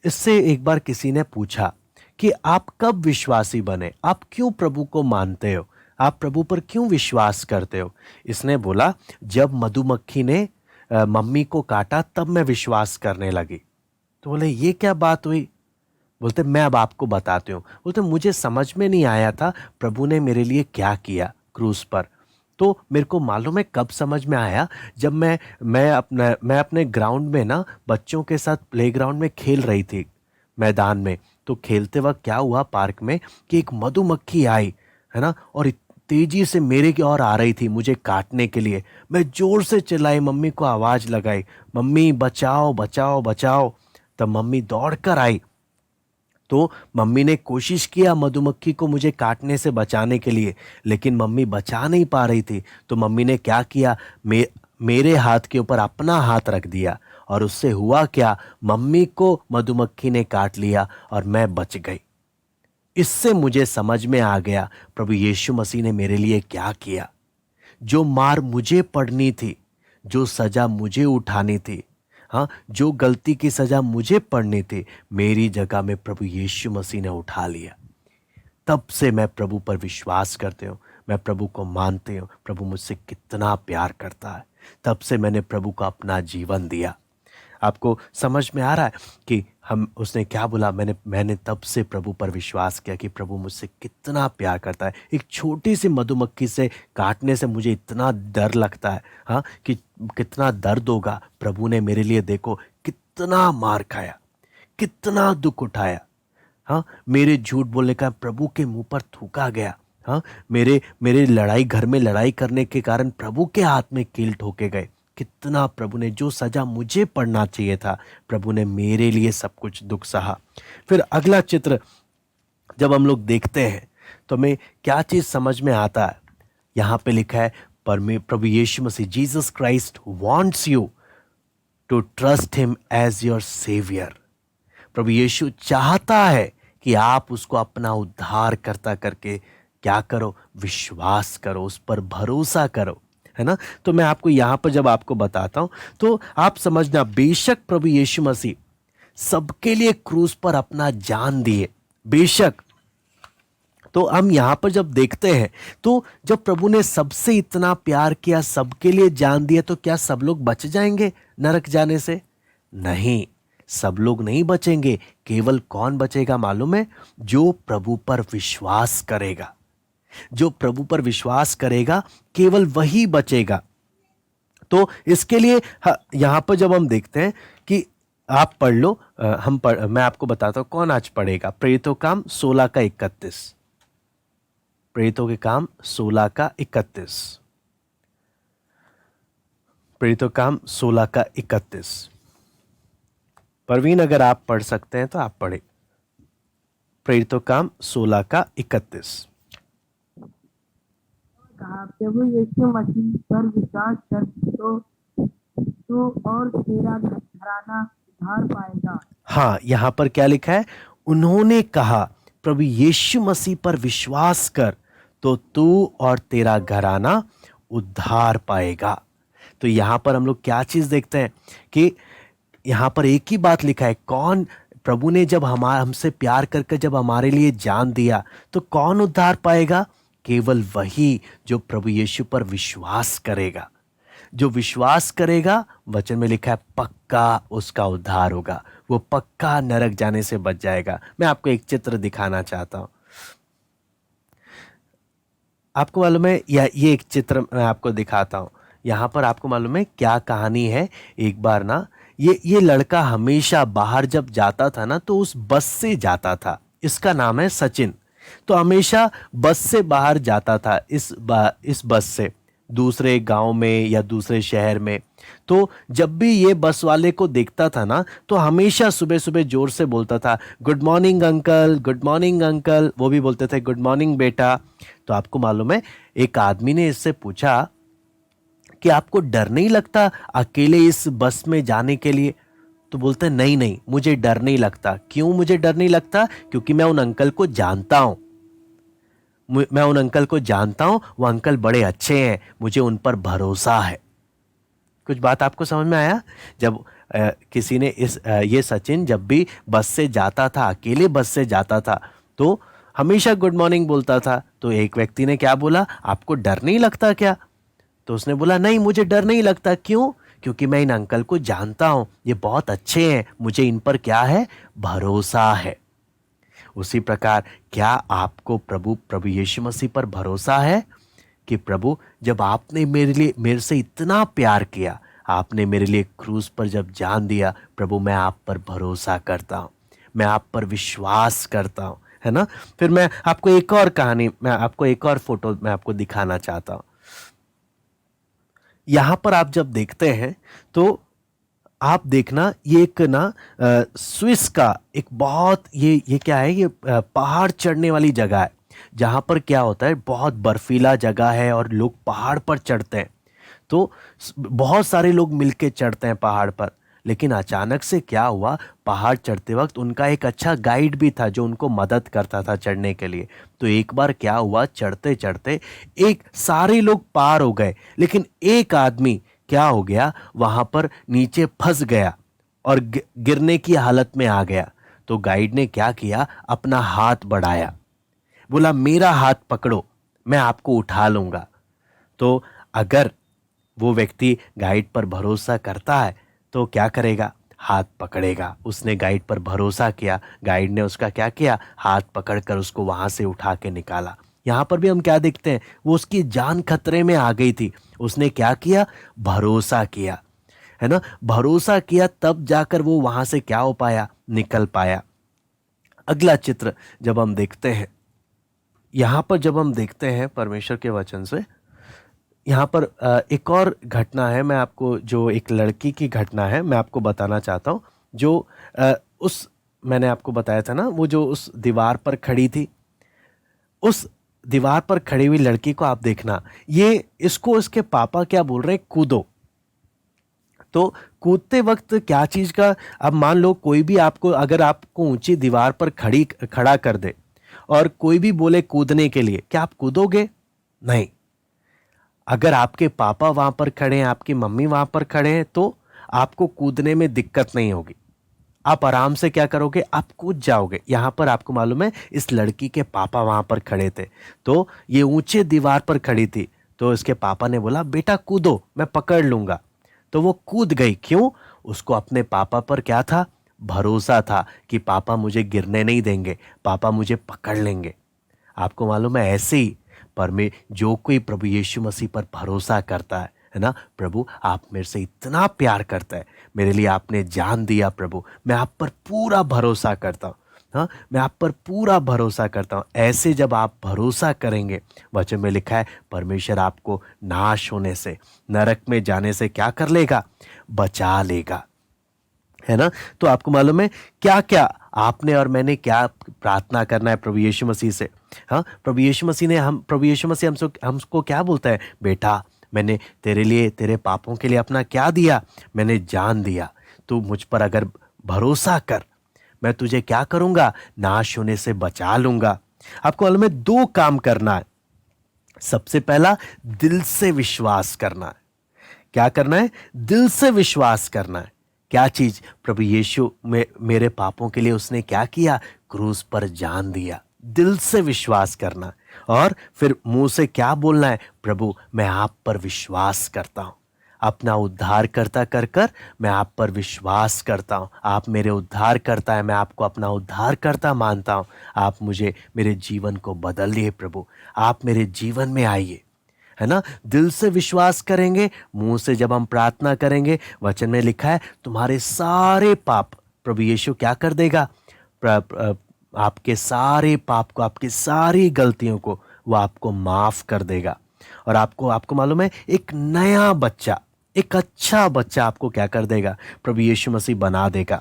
इससे एक बार किसी ने पूछा कि आप कब विश्वासी बने, आप क्यों प्रभु को मानते हो, आप प्रभु पर क्यों विश्वास करते हो? इसने बोला, जब मधुमक्खी ने मम्मी को काटा तब मैं विश्वास करने लगी। तो बोले ये क्या बात हुई? बोलते मैं अब आपको बताती हूँ। बोलते मुझे समझ में नहीं आया था प्रभु ने मेरे लिए क्या किया क्रूस पर। तो मेरे को मालूम है कब समझ में आया, जब मैं अपने ग्राउंड में ना बच्चों के साथ प्लेग्राउंड में खेल रही थी मैदान में। तो खेलते वक्त क्या हुआ पार्क में कि एक मधुमक्खी आई, है ना, और तेजी से मेरे की ओर आ रही थी मुझे काटने के लिए। मैं जोर से चिल्लाई, मम्मी को आवाज लगाई, मम्मी बचाओ बचाओ बचाओ। तब मम्मी दौड़ कर आई। तो मम्मी ने कोशिश किया मधुमक्खी को मुझे काटने से बचाने के लिए, लेकिन मम्मी बचा नहीं पा रही थी। तो मम्मी ने क्या किया, मेरे हाथ के ऊपर अपना हाथ रख दिया, और उससे हुआ क्या, मम्मी को मधुमक्खी ने काट लिया और मैं बच गई। इससे मुझे समझ में आ गया प्रभु यीशु मसीह ने मेरे लिए क्या किया। जो मार मुझे पड़नी थी, जो सजा मुझे उठानी थी, हाँ जो गलती की सजा मुझे पड़नी थी, मेरी जगह में प्रभु यीशु मसीह ने उठा लिया। तब से मैं प्रभु पर विश्वास करते हूँ, मैं प्रभु को मानते हूँ, प्रभु मुझसे कितना प्यार करता है। तब से मैंने प्रभु को अपना जीवन दिया। आपको समझ में आ रहा है कि हम उसने क्या बोला, मैंने तब से प्रभु पर विश्वास किया कि प्रभु मुझसे कितना प्यार करता है। एक छोटी सी मधुमक्खी से काटने से मुझे इतना डर लगता है, हाँ कि कितना दर्द होगा। प्रभु ने मेरे लिए देखो कितना मार खाया, कितना दुख उठाया। हाँ मेरे झूठ बोलने का प्रभु के मुंह पर थूका गया। हाँ मेरे लड़ाई, घर में लड़ाई करने के कारण प्रभु के हाथ में कील ठोके गए। कितना प्रभु ने, जो सजा मुझे पड़ना चाहिए था, प्रभु ने मेरे लिए सब कुछ दुख सहा। फिर अगला चित्र जब हम लोग देखते हैं तो हमें क्या चीज समझ में आता है। यहां पे लिखा है प्रभु Yeshu Masih, Jesus Christ wants you to trust him as your saviour. प्रभु यीशु चाहता है कि आप उसको अपना उद्धारकर्ता करके क्या करो, विश्वास करो, उस पर भरोसा करो, है ना। तो मैं आपको यहां पर जब आपको बताता हूं तो आप समझना, बेशक प्रभु यीशु मसीह सबके लिए क्रूस पर अपना जान दिए, बेशक तो हम यहाँ पर जब देखते हैं तो जब प्रभु ने सबसे इतना प्यार किया, सबके लिए जान दिया, तो क्या सब लोग बच जाएंगे नरक जाने से? नहीं, सब लोग नहीं बचेंगे। केवल कौन बचेगा मालूम है? जो प्रभु पर विश्वास करेगा। जो प्रभु पर विश्वास करेगा केवल वही बचेगा। तो इसके लिए यहां पर जब हम देखते हैं कि आप पढ़ लो, मैं आपको बताता हूं कौन आज पढ़ेगा। प्रेरितों काम 16 का 31। प्रेरितों के काम 16 का 31। प्रेरितों काम 16 का 31। परवीन अगर आप पढ़ सकते हैं तो आप पढ़े। प्रेरितों काम 16 का 31। कहा, प्रभु यीशु मसीह पर विश्वास कर तो और तेरा घराना उद्धार पाएगा। हाँ, यहां पर क्या लिखा है? उन्होंने कहा प्रभु यीशु मसीह पर विश्वास कर तो तू और तेरा घराना उद्धार पाएगा। तो यहां पर हम लोग क्या चीज देखते हैं कि यहां पर एक ही बात लिखा है। कौन? प्रभु ने जब हमसे प्यार करके जब हमारे लिए जान दिया, तो कौन उद्धार पाएगा? केवल वही जो प्रभु यीशु पर विश्वास करेगा। जो विश्वास करेगा, वचन में लिखा है पक्का उसका उद्धार होगा, वो पक्का नरक जाने से बच जाएगा। मैं आपको एक चित्र दिखाना चाहता हूं। आपको मालूम है, ये एक चित्र मैं आपको दिखाता हूं। यहां पर आपको मालूम है क्या कहानी है? एक बार ना ये लड़का हमेशा बाहर जब जाता था ना, तो उस बस से जाता था। इसका नाम है सचिन। तो हमेशा बस से बाहर जाता था, इस बस से दूसरे गांव में या दूसरे शहर में। तो जब भी ये बस वाले को देखता था ना, तो हमेशा सुबह सुबह जोर से बोलता था, good morning uncle, good morning uncle. वो भी बोलते थे गुड मॉर्निंग बेटा। तो आपको मालूम है, एक आदमी ने इससे पूछा कि आपको डर नहीं लगता अकेले इस बस में जाने के लिए? तो बोलते नहीं नहीं, मुझे डर नहीं लगता। क्यों मुझे डर नहीं लगता? क्योंकि मैं उन अंकल को जानता हूं। मैं उन अंकल को जानता हूं, वो अंकल बड़े अच्छे हैं, मुझे उन पर भरोसा है। कुछ बात आपको समझ में आया? जब किसी ने ये सचिन जब भी बस से जाता था, अकेले बस से जाता था, तो हमेशा गुड मॉर्निंग बोलता था। तो एक व्यक्ति ने क्या बोला, आपको डर नहीं लगता क्या? तो उसने बोला नहीं, मुझे डर नहीं लगता। क्यों? क्योंकि मैं इन अंकल को जानता हूं, ये बहुत अच्छे हैं, मुझे इन पर क्या है? भरोसा है। उसी प्रकार क्या आपको प्रभु यीशु मसीह पर भरोसा है कि प्रभु, जब आपने मेरे से इतना प्यार किया, आपने मेरे लिए क्रूस पर जब जान दिया, प्रभु मैं आप पर भरोसा करता हूं, मैं आप पर विश्वास करता हूं, है ना? फिर मैं आपको एक और कहानी, मैं आपको एक और फोटो मैं आपको दिखाना चाहता हूं। यहां पर आप जब देखते हैं तो आप देखना, ये एक ना स्विस का एक बहुत ये क्या है, ये पहाड़ चढ़ने वाली जगह है। जहां पर क्या होता है, बहुत बर्फीला जगह है और लोग पहाड़ पर चढ़ते हैं। तो बहुत सारे लोग मिलके चढ़ते हैं पहाड़ पर। लेकिन अचानक से क्या हुआ, पहाड़ चढ़ते वक्त उनका एक अच्छा गाइड भी था जो उनको मदद करता था चढ़ने के लिए। तो एक बार क्या हुआ, चढ़ते चढ़ते एक सारे लोग पार हो गए, लेकिन एक आदमी क्या हो गया, वहां पर नीचे फंस गया और गिरने की हालत में आ गया। तो गाइड ने क्या किया, अपना हाथ बढ़ाया, बोला मेरा हाथ पकड़ो, मैं आपको उठा लूंगा। तो अगर वो व्यक्ति गाइड पर भरोसा करता है तो क्या करेगा, हाथ पकड़ेगा। उसने गाइड पर भरोसा किया, गाइड ने उसका क्या किया, हाथ पकड़कर उसको वहां से उठा के निकाला। यहां पर भी हम क्या देखते हैं, वो उसकी जान खतरे में आ गई थी, उसने क्या किया, भरोसा किया, है ना? भरोसा किया, तब जाकर वो वहां से क्या हो पाया, निकल पाया। अगला चित्र जब हम देखते हैं, यहां पर जब हम देखते हैं परमेश्वर के वचन से, यहाँ पर एक और घटना है, मैं आपको जो एक लड़की की घटना है मैं आपको बताना चाहता हूँ। जो उस मैंने आपको बताया था ना, वो जो उस दीवार पर खड़ी थी, उस दीवार पर खड़ी हुई लड़की को आप देखना, ये इसको इसके पापा क्या बोल रहे हैं, कूदो। तो कूदते वक्त क्या चीज का, अब मान लो कोई भी आपको, अगर आपको ऊंची दीवार पर खड़ा कर दे और कोई भी बोले कूदने के लिए, क्या आप कूदोगे? नहीं। अगर आपके पापा वहां पर खड़े हैं, आपकी मम्मी वहां पर खड़े हैं, तो आपको कूदने में दिक्कत नहीं होगी, आप आराम से क्या करोगे, आप कूद जाओगे। यहाँ पर आपको मालूम है इस लड़की के पापा वहाँ पर खड़े थे, तो ये ऊंचे दीवार पर खड़ी थी, तो इसके पापा ने बोला बेटा कूदो, मैं पकड़ लूँगा। तो वो कूद गई। क्यों? उसको अपने पापा पर क्या था, भरोसा था कि पापा मुझे गिरने नहीं देंगे, पापा मुझे पकड़ लेंगे। आपको मालूम है ऐसे ही जो कोई प्रभु यीशु मसीह पर भरोसा करता है ना, प्रभु आप मेरे से इतना प्यार करता है, मेरे लिए आपने जान दिया प्रभु, मैं आप पर पूरा भरोसा करता हूँ। हाँ, मैं आप पर पूरा भरोसा करता हूँ। ऐसे जब आप भरोसा करेंगे, वचन में लिखा है परमेश्वर आपको नाश होने से, नरक में जाने से क्या कर लेगा, बचा लेगा, है ना। तो आपको मालूम है क्या क्या आपने और मैंने क्या प्रार्थना करना है प्रभु यीशु मसीह से। हाँ, प्रभु यीशु मसीह हमको क्या बोलता है, बेटा मैंने तेरे लिए, तेरे पापों के लिए अपना क्या दिया, मैंने जान दिया, तू मुझ पर अगर भरोसा कर, मैं तुझे क्या करूंगा, नाश होने से बचा लूंगा। आपको मालूम है 2 काम करना है। सबसे पहला दिल से विश्वास करना है। क्या करना है, दिल से विश्वास करना है। क्या चीज, प्रभु यीशु में मेरे पापों के लिए उसने क्या किया, क्रूस पर जान दिया। दिल से विश्वास करना, और फिर मुंह से क्या बोलना है, प्रभु मैं आप पर विश्वास करता हूं, अपना उद्धार करता कर कर मैं आप पर विश्वास करता हूं, आप मेरे उद्धार करता है, मैं आपको अपना उद्धार करता मानता हूं, आप मुझे, मेरे जीवन को बदलिए प्रभु, आप मेरे जीवन में आइए, है ना। दिल से विश्वास करेंगे, मुंह से जब हम प्रार्थना करेंगे, वचन में लिखा है तुम्हारे सारे पाप प्रभु यीशु क्या कर देगा, आपके सारे पाप को, आपकी सारी गलतियों को वो आपको माफ कर देगा। और आपको मालूम है एक नया बच्चा, एक अच्छा बच्चा आपको क्या कर देगा, प्रभु यीशु मसीह बना देगा।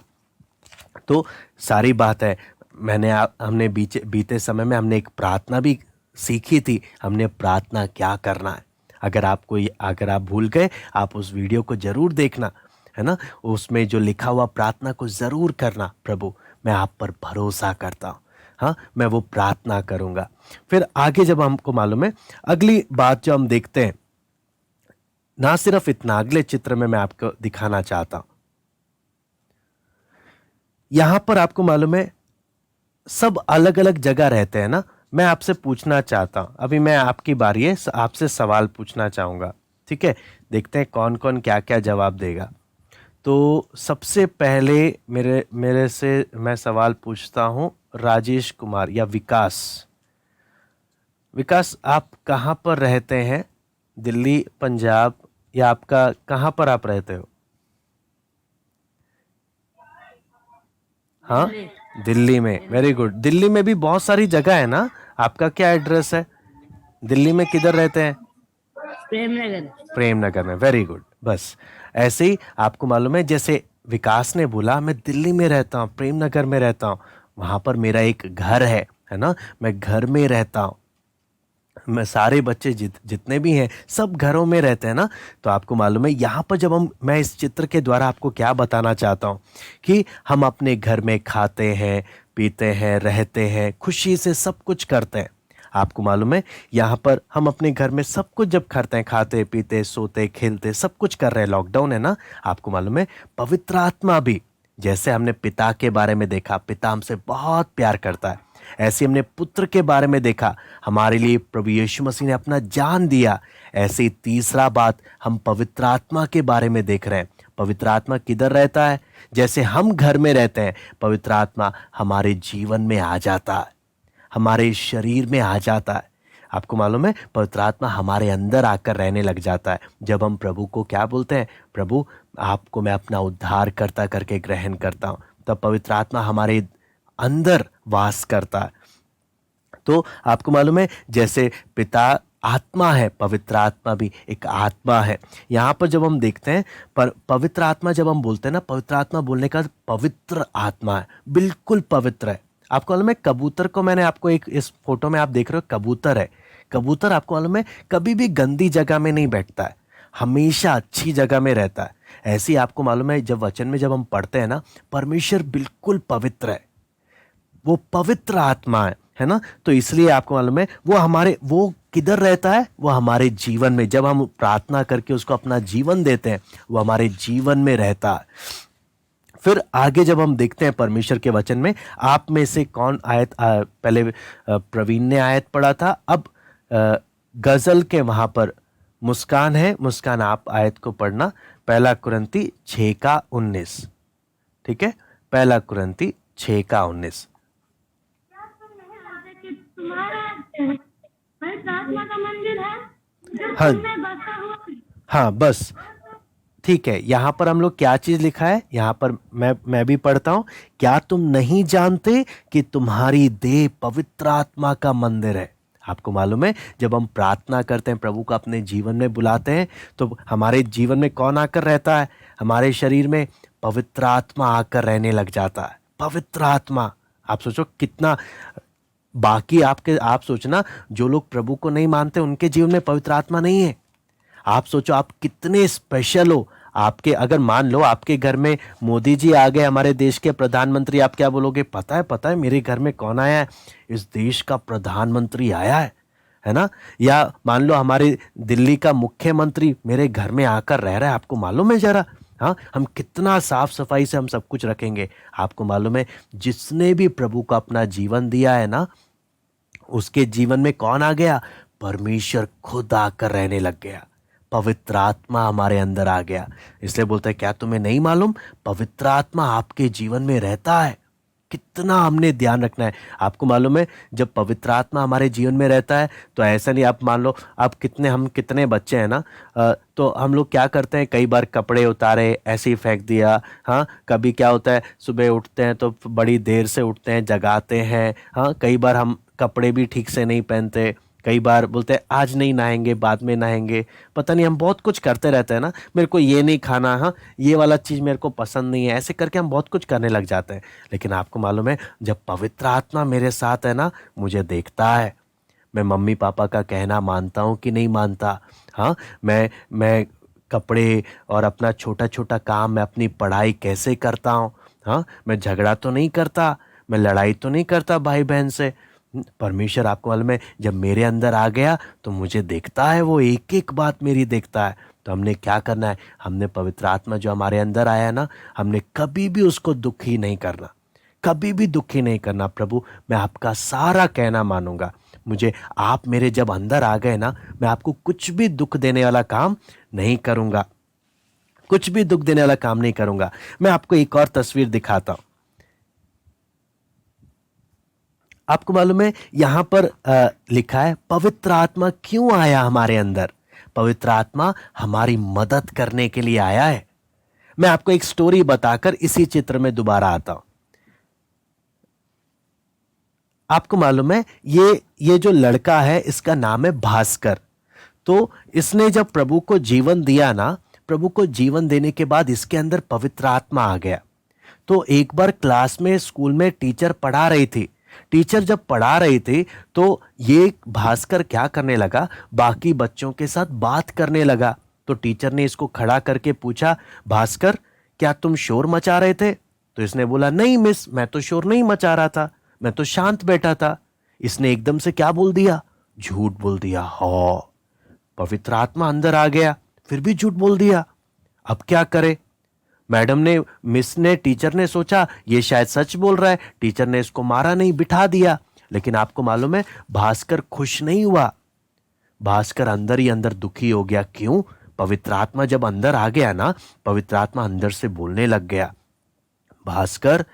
तो सारी बात है, हमने बीते समय में हमने एक प्रार्थना भी सीखी थी, हमने प्रार्थना क्या करना है। अगर आप भूल गए, आप उस वीडियो को जरूर देखना, है ना। उसमें जो लिखा हुआ प्रार्थना को जरूर करना, प्रभु मैं आप पर भरोसा करता हूँ, हाँ मैं वो प्रार्थना करूँगा। फिर आगे जब हमको मालूम है, अगली बात जो हम देखते हैं, ना सिर्फ इतना, अगले चित्र में मैं आपको दिखाना चाहता हूँ। यहां पर आपको मालूम है सब अलग अलग जगह रहते हैं ना। मैं आपसे पूछना चाहता हूं, अभी मैं आपकी बारी है, आपसे सवाल पूछना चाहूंगा, ठीक है। देखते हैं कौन कौन क्या क्या जवाब देगा। तो सबसे पहले मेरे से मैं सवाल पूछता हूं, राजेश कुमार या विकास। विकास, आप कहाँ पर रहते हैं, दिल्ली, पंजाब, या आपका कहाँ पर आप रहते हो? हाँ, दिल्ली में, वेरी गुड। दिल्ली में भी बहुत सारी जगह है ना, आपका क्या एड्रेस है, दिल्ली में किधर रहते हैं? प्रेमनगर। प्रेमनगर में, वेरी गुड। बस ऐसे ही आपको मालूम है, जैसे विकास ने बोला मैं दिल्ली में रहता हूँ, प्रेमनगर में रहता हूँ, वहाँ पर मेरा एक घर है ना, मैं घर में रहता हूँ, मैं सारे बच्चे जितने भी हैं सब घरों में रहते हैं ना। तो आपको मालूम है यहाँ पर जब मैं इस चित्र के द्वारा आपको क्या बताना चाहता हूँ कि हम अपने घर में खाते हैं, पीते हैं, रहते हैं, खुशी से सब कुछ करते हैं। आपको मालूम है यहाँ पर हम अपने घर में सब कुछ जब करते हैं, खाते पीते सोते खेलते सब कुछ कर रहे हैं, लॉकडाउन है ना। आपको मालूम है पवित्र आत्मा भी, जैसे हमने पिता के बारे में देखा, पिता हमसे बहुत प्यार करता है, ऐसे हमने पुत्र के बारे में देखा, हमारे लिए प्रभु यीशु मसीह ने अपना जान दिया। ऐसे ही तीसरा बात हम पवित्र आत्मा के बारे में देख रहे हैं। पवित्र आत्मा किधर रहता है? जैसे हम घर में रहते हैं, पवित्र आत्मा हमारे जीवन में आ जाता है, हमारे शरीर में आ जाता है। आपको मालूम है पवित्र आत्मा हमारे अंदर आकर रहने लग जाता है। जब हम प्रभु को क्या बोलते हैं, प्रभु आपको मैं अपना उद्धार करता करके ग्रहण करता हूँ, तब पवित्र आत्मा हमारे अंदर वास करता है। तो आपको मालूम है जैसे पिता आत्मा है, पवित्र आत्मा भी एक आत्मा है। यहाँ पर जब हम देखते हैं, पर पवित्र आत्मा जब हम बोलते हैं ना, पवित्र आत्मा बोलने का पवित्र आत्मा है, बिल्कुल पवित्र है। आपको मालूम है कबूतर को, मैंने आपको एक इस फोटो में आप देख रहे हो कबूतर है, कबूतर आपको मालूम है कभी भी गंदी जगह में नहीं बैठता है, हमेशा अच्छी जगह में रहता है। ऐसे ही आपको मालूम है जब वचन में जब हम पढ़ते हैं ना, परमेश्वर बिल्कुल पवित्र है, वो पवित्र आत्मा है ना। तो इसलिए आपको मालूम है वो किधर रहता है, वो हमारे जीवन में, जब हम प्रार्थना करके उसको अपना जीवन देते हैं, वो हमारे जीवन में रहता है। फिर आगे जब हम देखते हैं परमेश्वर के वचन में, आप में से कौन आयत पहले प्रवीण ने आयत पढ़ा था, अब गजल के वहां पर मुस्कान है। मुस्कान, आप आयत को पढ़ना, 1 कुरिन्ती 6:19। ठीक है, 1 कुरिन्ती 6:19। क्या तुम नहीं जानते कि तुम्हारा देह पवित्र आत्मा का मंदिर है जो हाँ तुम में बसा हुआ है? हाँ, बस ठीक है। यहाँ पर हम लोग क्या चीज लिखा है, यहाँ पर मैं भी पढ़ता हूं, क्या तुम नहीं जानते कि तुम्हारी देह पवित्र आत्मा का मंदिर है। आपको मालूम है, जब हम प्रार्थना करते हैं, प्रभु को अपने जीवन में बुलाते हैं, तो हमारे जीवन में कौन आकर रहता है? हमारे शरीर में पवित्र आत्मा आकर रहने लग जाता है। पवित्र आत्मा, आप सोचो कितना, बाकी आप सोचना, जो लोग प्रभु को नहीं मानते उनके जीवन में पवित्र आत्मा नहीं है। आप सोचो आप कितने स्पेशल हो। आपके, अगर मान लो आपके घर में मोदी जी आ गए, हमारे देश के प्रधानमंत्री, आप क्या बोलोगे? पता है मेरे घर में कौन आया है? इस देश का प्रधानमंत्री आया है ना? या मान लो हमारे दिल्ली का मुख्यमंत्री मेरे घर में आकर रह रहा है, आपको मालूम है जरा? हाँ, हम कितना साफ सफाई से हम सब कुछ रखेंगे। आपको मालूम है, जिसने भी प्रभु को अपना जीवन दिया है ना, उसके जीवन में कौन आ गया? परमेश्वर खुद आकर रहने लग गया। पवित्र आत्मा हमारे अंदर आ गया। इसलिए बोलता है, क्या तुम्हें नहीं मालूम? पवित्र आत्मा आपके जीवन में रहता है। कितना हमने ध्यान रखना है। आपको मालूम है, जब पवित्र आत्मा हमारे जीवन में रहता है, तो ऐसा नहीं, आप मान लो आप हम कितने बच्चे हैं ना, तो हम लोग क्या करते हैं, कई बार कपड़े उतारे ऐसे ही फेंक दिया। हाँ, कभी क्या होता है, सुबह उठते हैं तो बड़ी देर से उठते हैं, जगाते हैं। हाँ, कई बार हम कपड़े भी ठीक से नहीं पहनते, कई बार बोलते हैं आज नहीं नहाएंगे, बाद में नहाएंगे। पता नहीं, हम बहुत कुछ करते रहते हैं ना, मेरे को ये नहीं खाना, हाँ ये वाला चीज़ मेरे को पसंद नहीं है, ऐसे करके हम बहुत कुछ करने लग जाते हैं। लेकिन आपको मालूम है, जब पवित्र आत्मा मेरे साथ है ना, मुझे देखता है, मैं मम्मी पापा का कहना मानता हूँ कि नहीं मानता। हाँ, मैं कपड़े और अपना छोटा छोटा काम, मैं अपनी पढ़ाई कैसे करता हूँ। हाँ, मैं झगड़ा तो नहीं करता, मैं लड़ाई तो नहीं करता भाई बहन से। परमेश्वर, आपको मालूम है, जब मेरे अंदर आ गया तो मुझे देखता है, वो एक एक बात मेरी देखता है। तो हमने क्या करना है? हमने पवित्र आत्मा जो हमारे अंदर आया है ना, हमने कभी भी उसको दुखी नहीं करना, कभी भी दुखी नहीं करना। प्रभु, मैं आपका सारा कहना मानूंगा। मुझे, आप मेरे जब अंदर आ गए ना, मैं आपको कुछ भी दुख देने वाला काम नहीं करूंगा, कुछ भी दुख देने वाला काम नहीं करूंगा। मैं आपको एक और तस्वीर दिखाता हूं। आपको मालूम है, यहां पर लिखा है, पवित्र आत्मा क्यों आया हमारे अंदर? पवित्र आत्मा हमारी मदद करने के लिए आया है। मैं आपको एक स्टोरी बताकर इसी चित्र में दोबारा आता हूं। आपको मालूम है, ये जो लड़का है, इसका नाम है भास्कर। तो इसने जब प्रभु को जीवन दिया ना, प्रभु को जीवन देने के बाद इसके अंदर पवित्र आत्मा आ गया। तो एक बार क्लास में, स्कूल में टीचर पढ़ा रही थी। टीचर जब पढ़ा रही थी, तो ये भास्कर क्या करने लगा, बाकी बच्चों के साथ बात करने लगा। तो टीचर ने इसको खड़ा करके पूछा, भास्कर क्या तुम शोर मचा रहे थे? तो इसने बोला, नहीं मिस, मैं तो शोर नहीं मचा रहा था, मैं तो शांत बैठा था। इसने एकदम से क्या बोल दिया? झूठ बोल दिया। हाँ, पवित्र आत्मा अंदर आ गया, फिर भी झूठ बोल दिया। अब क्या करे? मैडम ने, मिस ने, टीचर ने सोचा ये शायद सच बोल रहा है, टीचर ने इसको मारा नहीं, बिठा दिया। लेकिन आपको मालूम है, भास्कर खुश नहीं हुआ। भास्कर अंदर ही अंदर दुखी हो गया। क्यों? पवित्र आत्मा जब अंदर आ गया ना, पवित्र आत्मा अंदर से बोलने लग गया, भास्कर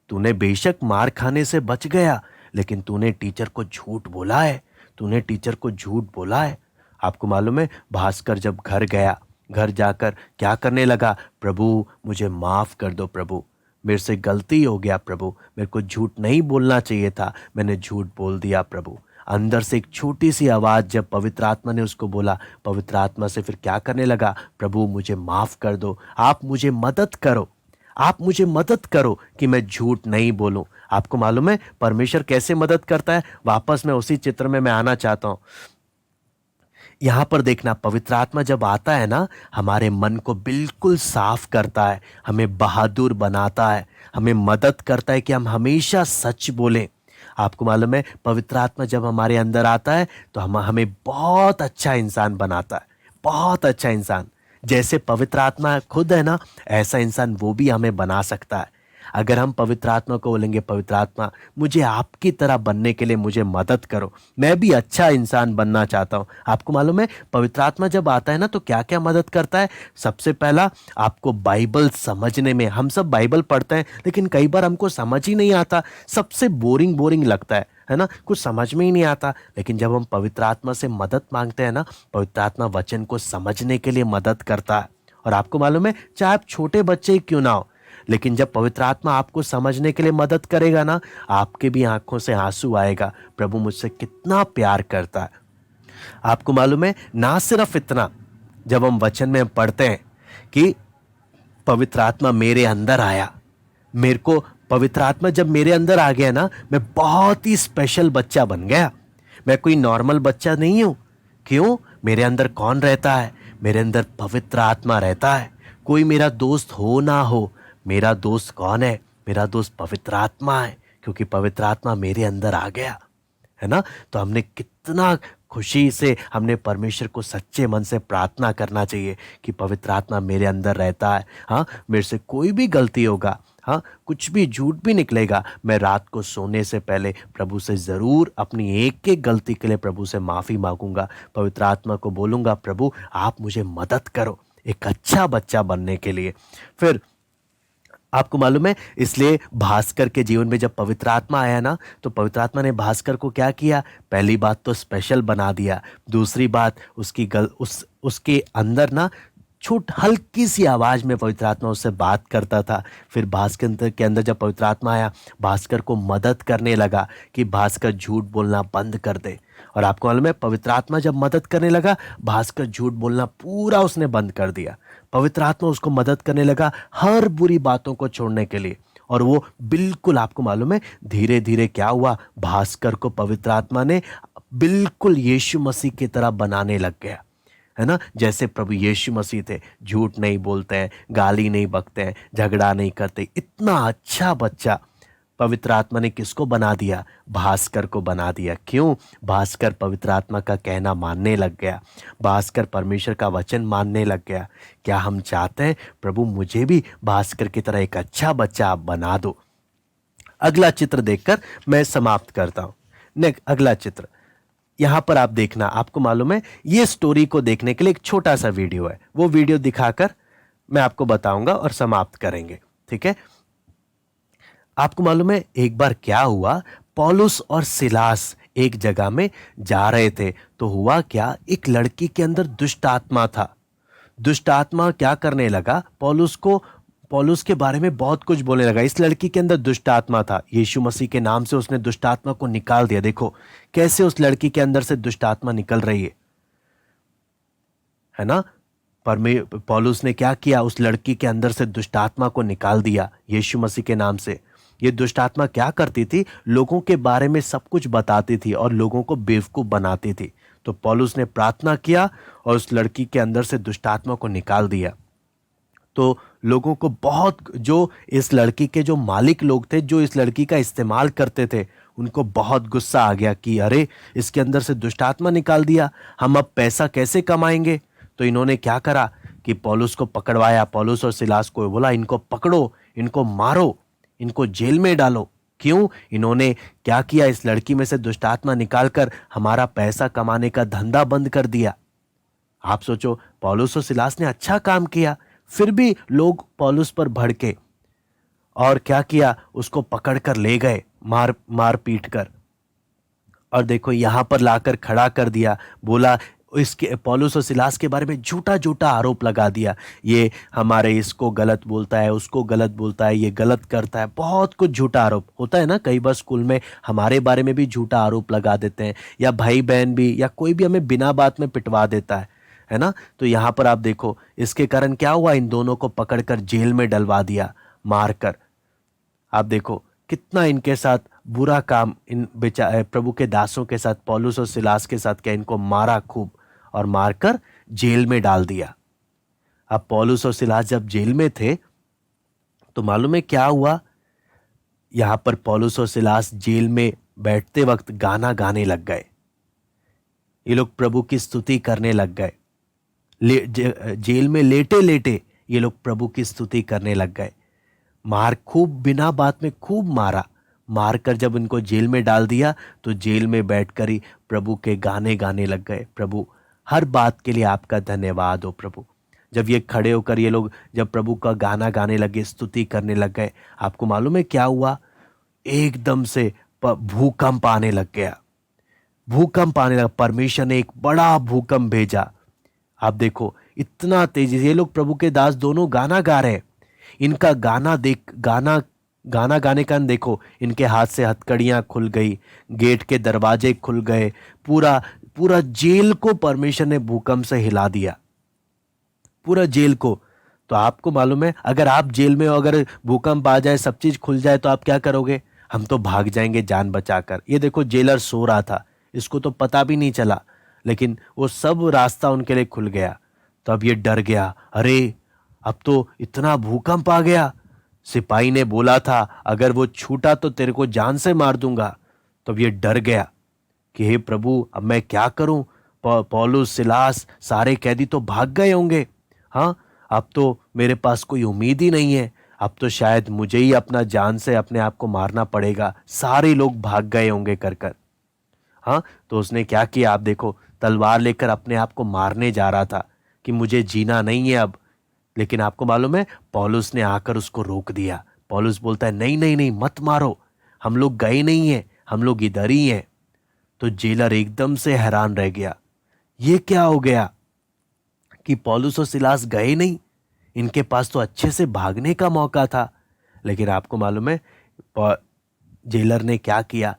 तूने बेशक मार खाने से बच गया, लेकिन तूने टीचर को झूठ बोला है, तूने टीचर को झूठ बोला है। आपको मालूम है, भास्कर जब घर गया, घर जाकर क्या करने लगा, प्रभु मुझे माफ कर दो, प्रभु मेरे से गलती हो गया, प्रभु मेरे को झूठ नहीं बोलना चाहिए था, मैंने झूठ बोल दिया प्रभु। अंदर से एक छोटी सी आवाज़ जब पवित्र आत्मा ने उसको बोला, पवित्र आत्मा से फिर क्या करने लगा, प्रभु मुझे माफ़ कर दो, आप मुझे मदद करो, आप मुझे मदद करो कि मैं झूठ नहीं बोलूं। आपको मालूम है परमेश्वर कैसे मदद करता है? वापस मैं उसी चित्र में मैं आना चाहता हूं। यहां पर देखना, पवित्र आत्मा जब आता है ना, हमारे मन को बिल्कुल साफ करता है, हमें बहादुर बनाता है, हमें मदद करता है कि हम हमेशा सच बोलें। आपको मालूम है, पवित्र आत्मा जब हमारे अंदर आता है तो हमें बहुत अच्छा इंसान बनाता है, बहुत अच्छा इंसान। जैसे पवित्र आत्मा खुद है ना, ऐसा इंसान वो भी हमें बना सकता है। अगर हम पवित्र आत्मा को बोलेंगे, पवित्र आत्मा मुझे आपकी तरह बनने के लिए मुझे मदद करो, मैं भी अच्छा इंसान बनना चाहता हूँ। आपको मालूम है पवित्र आत्मा जब आता है ना तो क्या क्या मदद करता है। सबसे पहला, आपको बाइबल समझने में, हम सब बाइबल पढ़ते हैं लेकिन कई बार हमको समझ ही नहीं आता, सबसे बोरिंग बोरिंग लगता है ना, कुछ समझ में ही नहीं आता। लेकिन जब हम पवित्र आत्मा से मदद मांगते हैं ना, पवित्र आत्मा वचन को समझने के लिए मदद करता है। और आपको मालूम है, चाहे आप छोटे बच्चे ही क्यों ना हो, लेकिन जब पवित्र आत्मा आपको समझने के लिए मदद करेगा ना, आपके भी आंखों से आंसू आएगा, प्रभु मुझसे कितना प्यार करता है। आपको मालूम है, ना सिर्फ इतना, जब हम वचन में पढ़ते हैं कि पवित्र आत्मा मेरे अंदर आया, मेरे को पवित्र आत्मा जब मेरे अंदर आ गया ना, मैं बहुत ही स्पेशल बच्चा बन गया। मैं कोई नॉर्मल बच्चा नहीं हूं। क्यों? मेरे अंदर कौन रहता है? मेरे अंदर पवित्र आत्मा रहता है। कोई मेरा दोस्त हो ना हो, मेरा दोस्त कौन है? मेरा दोस्त पवित्र आत्मा है, क्योंकि पवित्र आत्मा मेरे अंदर आ गया, है ना। तो हमने कितना खुशी से हमने परमेश्वर को सच्चे मन से प्रार्थना करना चाहिए कि पवित्र आत्मा मेरे अंदर रहता है। हाँ, मेरे से कोई भी गलती होगा, हाँ, कुछ भी झूठ भी निकलेगा, मैं रात को सोने से पहले प्रभु से ज़रूर अपनी एक एक गलती के लिए प्रभु से माफ़ी मांगूंगा। पवित्र आत्मा को बोलूँगा, प्रभु आप मुझे मदद करो एक अच्छा बच्चा बनने के लिए। फिर आपको मालूम है, इसलिए भास्कर के जीवन में जब पवित्र आत्मा आया ना, तो पवित्र आत्मा ने भास्कर को क्या किया? पहली बात तो स्पेशल बना दिया। दूसरी बात, उसके अंदर ना छूट हल्की सी आवाज में पवित्र आत्मा उससे बात करता था। फिर भास्कर के अंदर जब पवित्र आत्मा आया, भास्कर को मदद करने लगा कि भास्कर झूठ बोलना बंद कर दे। और आपको मालूम है, पवित्र आत्मा जब मदद करने लगा, भास्कर झूठ बोलना पूरा उसने बंद कर दिया। पवित्र आत्मा उसको मदद करने लगा हर बुरी बातों को छोड़ने के लिए। और वो बिल्कुल, आपको मालूम है, धीरे धीरे क्या हुआ, भास्कर को पवित्र आत्मा ने बिल्कुल यीशु मसीह की तरह बनाने लग गया, है ना। जैसे प्रभु यीशु मसीह थे, झूठ नहीं बोलते हैं, गाली नहीं बकते हैं, झगड़ा नहीं करते। इतना अच्छा बच्चा पवित्र आत्मा ने किसको बना दिया? भास्कर को बना दिया। क्यों? भास्कर पवित्र आत्मा का कहना मानने लग गया, भास्कर परमेश्वर का वचन मानने लग गया। क्या हम चाहते हैं, प्रभु मुझे भी भास्कर की तरह एक अच्छा बच्चा आप बना दो। अगला चित्र देखकर मैं समाप्त करता हूं। नेक्स्ट, अगला चित्र यहां पर आप देखना। आपको मालूम है, ये स्टोरी को देखने के लिए एक छोटा सा वीडियो है, वो वीडियो दिखाकर मैं आपको बताऊंगा और समाप्त करेंगे, ठीक है। आपको मालूम है, एक बार क्या हुआ, पौलुस और सिलास एक जगह में जा रहे थे, तो हुआ क्या, एक लड़की के अंदर दुष्ट आत्मा था। दुष्ट आत्मा क्या करने लगा, पौलुस के बारे में बहुत कुछ बोलने लगा। इस लड़की के अंदर दुष्ट आत्मा था, यीशु मसीह के नाम से उसने दुष्ट आत्मा को निकाल दिया। देखो कैसे उस लड़की के अंदर से दुष्ट आत्मा निकल रही है ना। पौलुस ने क्या किया, उस लड़की के अंदर से दुष्ट आत्मा को निकाल दिया यीशु मसीह के नाम से। ये दुष्ट आत्मा क्या करती थी, लोगों के बारे में सब कुछ बताती थी और लोगों को बेवकूफ बनाती थी। तो पौलुस ने प्रार्थना किया और उस लड़की के अंदर से दुष्ट आत्मा को निकाल दिया। तो लोगों को बहुत, जो इस लड़की के जो मालिक लोग थे, जो इस लड़की का इस्तेमाल करते थे, उनको बहुत गुस्सा आ गया कि अरे इसके अंदर से दुष्ट आत्मा निकाल दिया, हम अब पैसा कैसे कमाएंगे। तो इन्होंने क्या करा कि पौलुस को पकड़वाया, पौलुस और सिलास को बोला, इनको पकड़ो, इनको मारो, इनको जेल में डालो। क्यों? इन्होंने क्या किया, इस लड़की में से दुष्ट आत्मा निकालकर हमारा पैसा कमाने का धंधा बंद कर दिया। आप सोचो, पौलुस और सिलास ने अच्छा काम किया, फिर भी लोग पौलुस पर भड़के और क्या किया, उसको पकड़कर ले गए, मार पीट कर। और देखो यहां पर लाकर खड़ा कर दिया, बोला, इसके पौलुस और सिलास के बारे में झूठा झूठा आरोप लगा दिया, ये हमारे इसको गलत बोलता है, उसको गलत बोलता है, ये गलत करता है, बहुत कुछ झूठा आरोप होता है ना। कई बार स्कूल में हमारे बारे में भी झूठा आरोप लगा देते हैं, या भाई बहन भी, या कोई भी हमें बिना बात में पिटवा देता है ना। तो यहाँ पर आप देखो, इसके कारण क्या हुआ, इन दोनों को पकड़कर जेल में डलवा दिया, मारकर। आप देखो कितना इनके साथ बुरा काम इन प्रभु के दासों के साथ, पौलुस और सिलास के साथ क्या, इनको मारा खूब और मारकर जेल में डाल दिया। अब पौलुस और सिलास जब जेल में थे तो मालूम है क्या हुआ, यहां पर पौलुस और सिलास जेल में बैठते वक्त गाना गाने लग गए। ये लोग प्रभु की स्तुति करने लग गए। जेल में लेटे लेटे ये लोग प्रभु की स्तुति करने लग गए। मार खूब बिना बात में खूब मारा, मार कर जब इनको जेल में डाल दिया तो जेल में बैठकर ही प्रभु के गाने गाने लग गए। प्रभु हर बात के लिए आपका धन्यवाद हो प्रभु। जब ये खड़े होकर ये लोग जब प्रभु का गाना गाने लगे, स्तुति करने लग गए, आपको मालूम है क्या हुआ? एकदम से भूकंप आने लग गया। भूकंप आने लगा, परमेश्वर ने एक बड़ा भूकंप भेजा। आप देखो इतना तेजी से ये लोग प्रभु के दास दोनों गाना गा रहे हैं। इनका गाना गाने का देखो, इनके हाथ से हथकड़ियां खुल गई, गेट के दरवाजे खुल गए, पूरा पूरा जेल को परमेश्वर ने भूकंप से हिला दिया, पूरा जेल को। तो आपको मालूम है अगर आप जेल में हो, अगर भूकंप आ जाए, सब चीज खुल जाए तो आप क्या करोगे? हम तो भाग जाएंगे जान बचाकर। ये देखो जेलर सो रहा था, इसको तो पता भी नहीं चला, लेकिन वो सब रास्ता उनके लिए खुल गया। तो अब ये डर गया, अरे अब तो इतना भूकंप आ गया। सिपाही ने बोला था अगर वो छूटा तो तेरे को जान से मार दूंगा। तो अब ये डर गया कि हे प्रभु अब मैं क्या करूं? पौलुस, सिलास सारे कैदी तो भाग गए होंगे। हाँ, अब तो मेरे पास कोई उम्मीद ही नहीं है, अब तो शायद मुझे ही अपना जान से अपने आप को मारना पड़ेगा, सारे लोग भाग गए होंगे कर कर। हाँ, तो उसने क्या किया? आप देखो तलवार लेकर अपने आप को मारने जा रहा था कि मुझे जीना नहीं है अब। लेकिन आपको मालूम है पौलुस ने आकर उसको रोक दिया। पौलुस बोलता है नहीं नहीं नहीं, मत मारो, हम लोग गए नहीं हैं, हम लोग इधर ही हैं। तो जेलर एकदम से हैरान रह गया, ये क्या हो गया कि पौलुस और सिलास गए नहीं? इनके पास तो अच्छे से भागने का मौका था। लेकिन आपको मालूम है जेलर ने क्या किया?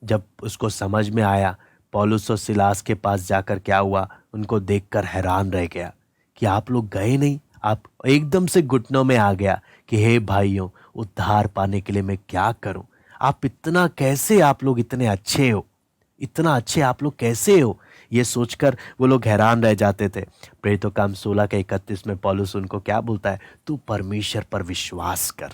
जब उसको समझ में आया, पौलुस और सिलास के पास जाकर क्या हुआ, उनको देखकर हैरान रह गया कि आप लोग गए नहीं। आप एकदम से घुटनों में आ गया कि हे भाइयों, उद्धार पाने के लिए मैं क्या करूं? आप इतना कैसे, आप लोग इतने अच्छे हो, इतना अच्छे आप लोग कैसे हो? ये सोचकर वो लोग हैरान रह जाते थे। प्रेरितों काम 16:31 में पौलुस उनको क्या बोलता है? तू परमेश्वर पर विश्वास कर,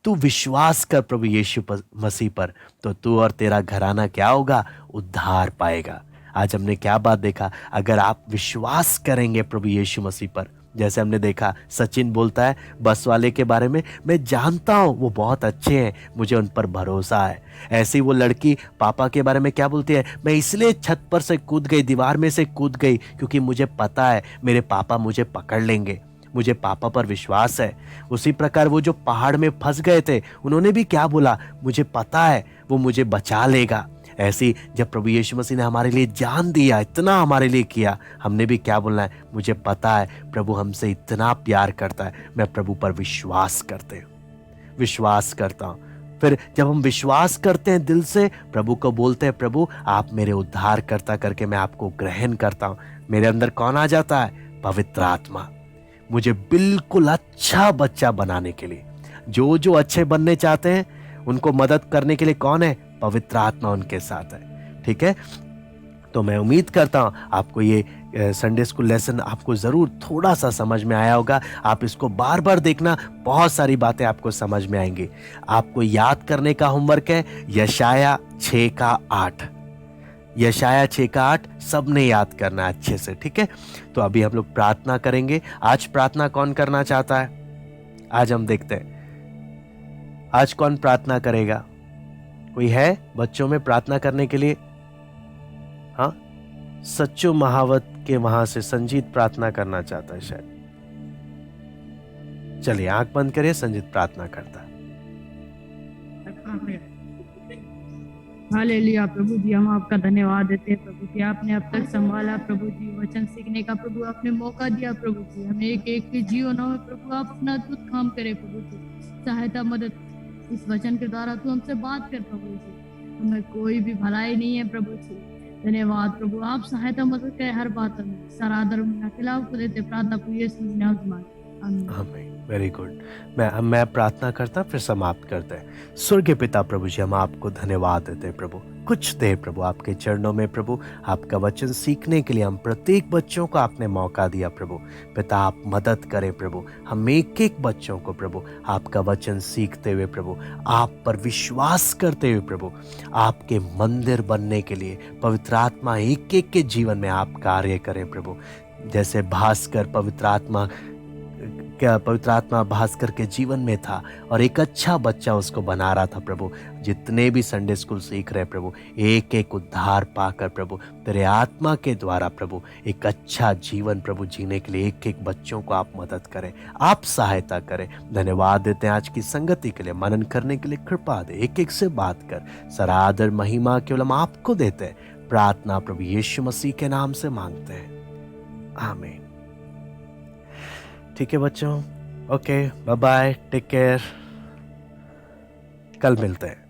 तू विश्वास कर प्रभु यीशु मसीह पर, तो तू और तेरा घराना क्या होगा? उद्धार पाएगा। आज हमने क्या बात देखा? अगर आप विश्वास करेंगे प्रभु यीशु मसीह पर, जैसे हमने देखा सचिन बोलता है बस वाले के बारे में, मैं जानता हूँ वो बहुत अच्छे हैं, मुझे उन पर भरोसा है। ऐसी वो लड़की पापा के बारे में क्या बोलती है? मैं इसलिए छत पर से कूद गई, दीवार में से कूद गई, क्योंकि मुझे पता है मेरे पापा मुझे पकड़ लेंगे, मुझे पापा पर विश्वास है। उसी प्रकार वो जो पहाड़ में फंस गए थे, उन्होंने भी क्या बोला? मुझे पता है वो मुझे बचा लेगा। ऐसी जब प्रभु यीशु मसीह ने हमारे लिए जान दिया, इतना हमारे लिए किया, हमने भी क्या बोलना है? मुझे पता है प्रभु हमसे इतना प्यार करता है, मैं प्रभु पर विश्वास करता हूँ। फिर जब हम विश्वास करते हैं दिल से, प्रभु को बोलते हैं प्रभु आप मेरे उद्धार करता करके मैं आपको ग्रहण करता हूँ। मेरे अंदर कौन आ जाता है? पवित्र आत्मा। मुझे बिल्कुल अच्छा बच्चा बनाने के लिए, जो अच्छे बनने चाहते हैं उनको मदद करने के लिए कौन है? पवित्र आत्मा उनके साथ है। ठीक है, तो मैं उम्मीद करता हूँ आपको ये संडे स्कूल लेसन आपको ज़रूर थोड़ा सा समझ में आया होगा। आप इसको बार बार देखना, बहुत सारी बातें आपको समझ में आएंगी। आपको याद करने का होमवर्क है यशाया 6:8। यशाया 6:8 सबने याद करना अच्छे से, ठीक है? तो अभी हम लोग प्रार्थना करेंगे। आज प्रार्थना कौन करना चाहता है? आज हम देखते हैं आज कौन प्रार्थना करेगा। कोई है बच्चों में प्रार्थना करने के लिए? हाँ, सच्चो महावत के वहां से संजीत प्रार्थना करना चाहता है शायद। चलिए आंख बंद करिए, संजीत प्रार्थना करता है। हालेलुया प्रभु जी, हम आपका धन्यवाद देते हैं प्रभु जी, आपने अब तक संभाला प्रभु जी, वचन सीखने का प्रभु आपने मौका दिया प्रभु जी, हमें एक एक के जीवनों में प्रभु आप अपना अद्भुत काम करे प्रभु जी, सहायता मदद इस वचन के द्वारा तू हमसे बात कर प्रभु जी, हमें कोई भी भलाई नहीं है प्रभु जी। धन्यवाद प्रभु, आप सहायता मदद करें हर बात में, सरादर में खिलाफ को देते प्रार्थना पूरी यीशु नाम में, आमीन। Very good. मैं प्रार्थना करता फिर समाप्त करते हैं। स्वर्गीय पिता प्रभु जी, हम आपको धन्यवाद देते हैं प्रभु, कुछ देर प्रभु आपके चरणों में प्रभु, आपका वचन सीखने के लिए हम प्रत्येक बच्चों को आपने मौका दिया प्रभु। पिता आप मदद करें प्रभु, हम एक एक बच्चों को प्रभु आपका वचन सीखते हुए प्रभु, आप पर विश्वास करते हुए प्रभु, आपके मंदिर बनने के लिए पवित्र आत्मा एक एक के जीवन में आप कार्य करें प्रभु। जैसे भास्कर पवित्र आत्मा भास्कर के जीवन में था और एक अच्छा बच्चा उसको बना रहा था प्रभु। जितने भी संडे स्कूल सीख रहे प्रभु, एक एक उद्धार पाकर प्रभु तेरे आत्मा के द्वारा प्रभु एक अच्छा जीवन प्रभु जीने के लिए एक एक बच्चों को आप मदद करें, आप सहायता करें। धन्यवाद देते हैं आज की संगति के लिए, मनन करने के लिए कृपा दे, एक एक से बात कर। सारा आदर महिमा केवल हम आपको देते हैं। प्रार्थना प्रभु यीशु मसीह के नाम से मांगते हैं, आमीन। ठीक है बच्चों, okay, bye bye, take care, कल मिलते हैं।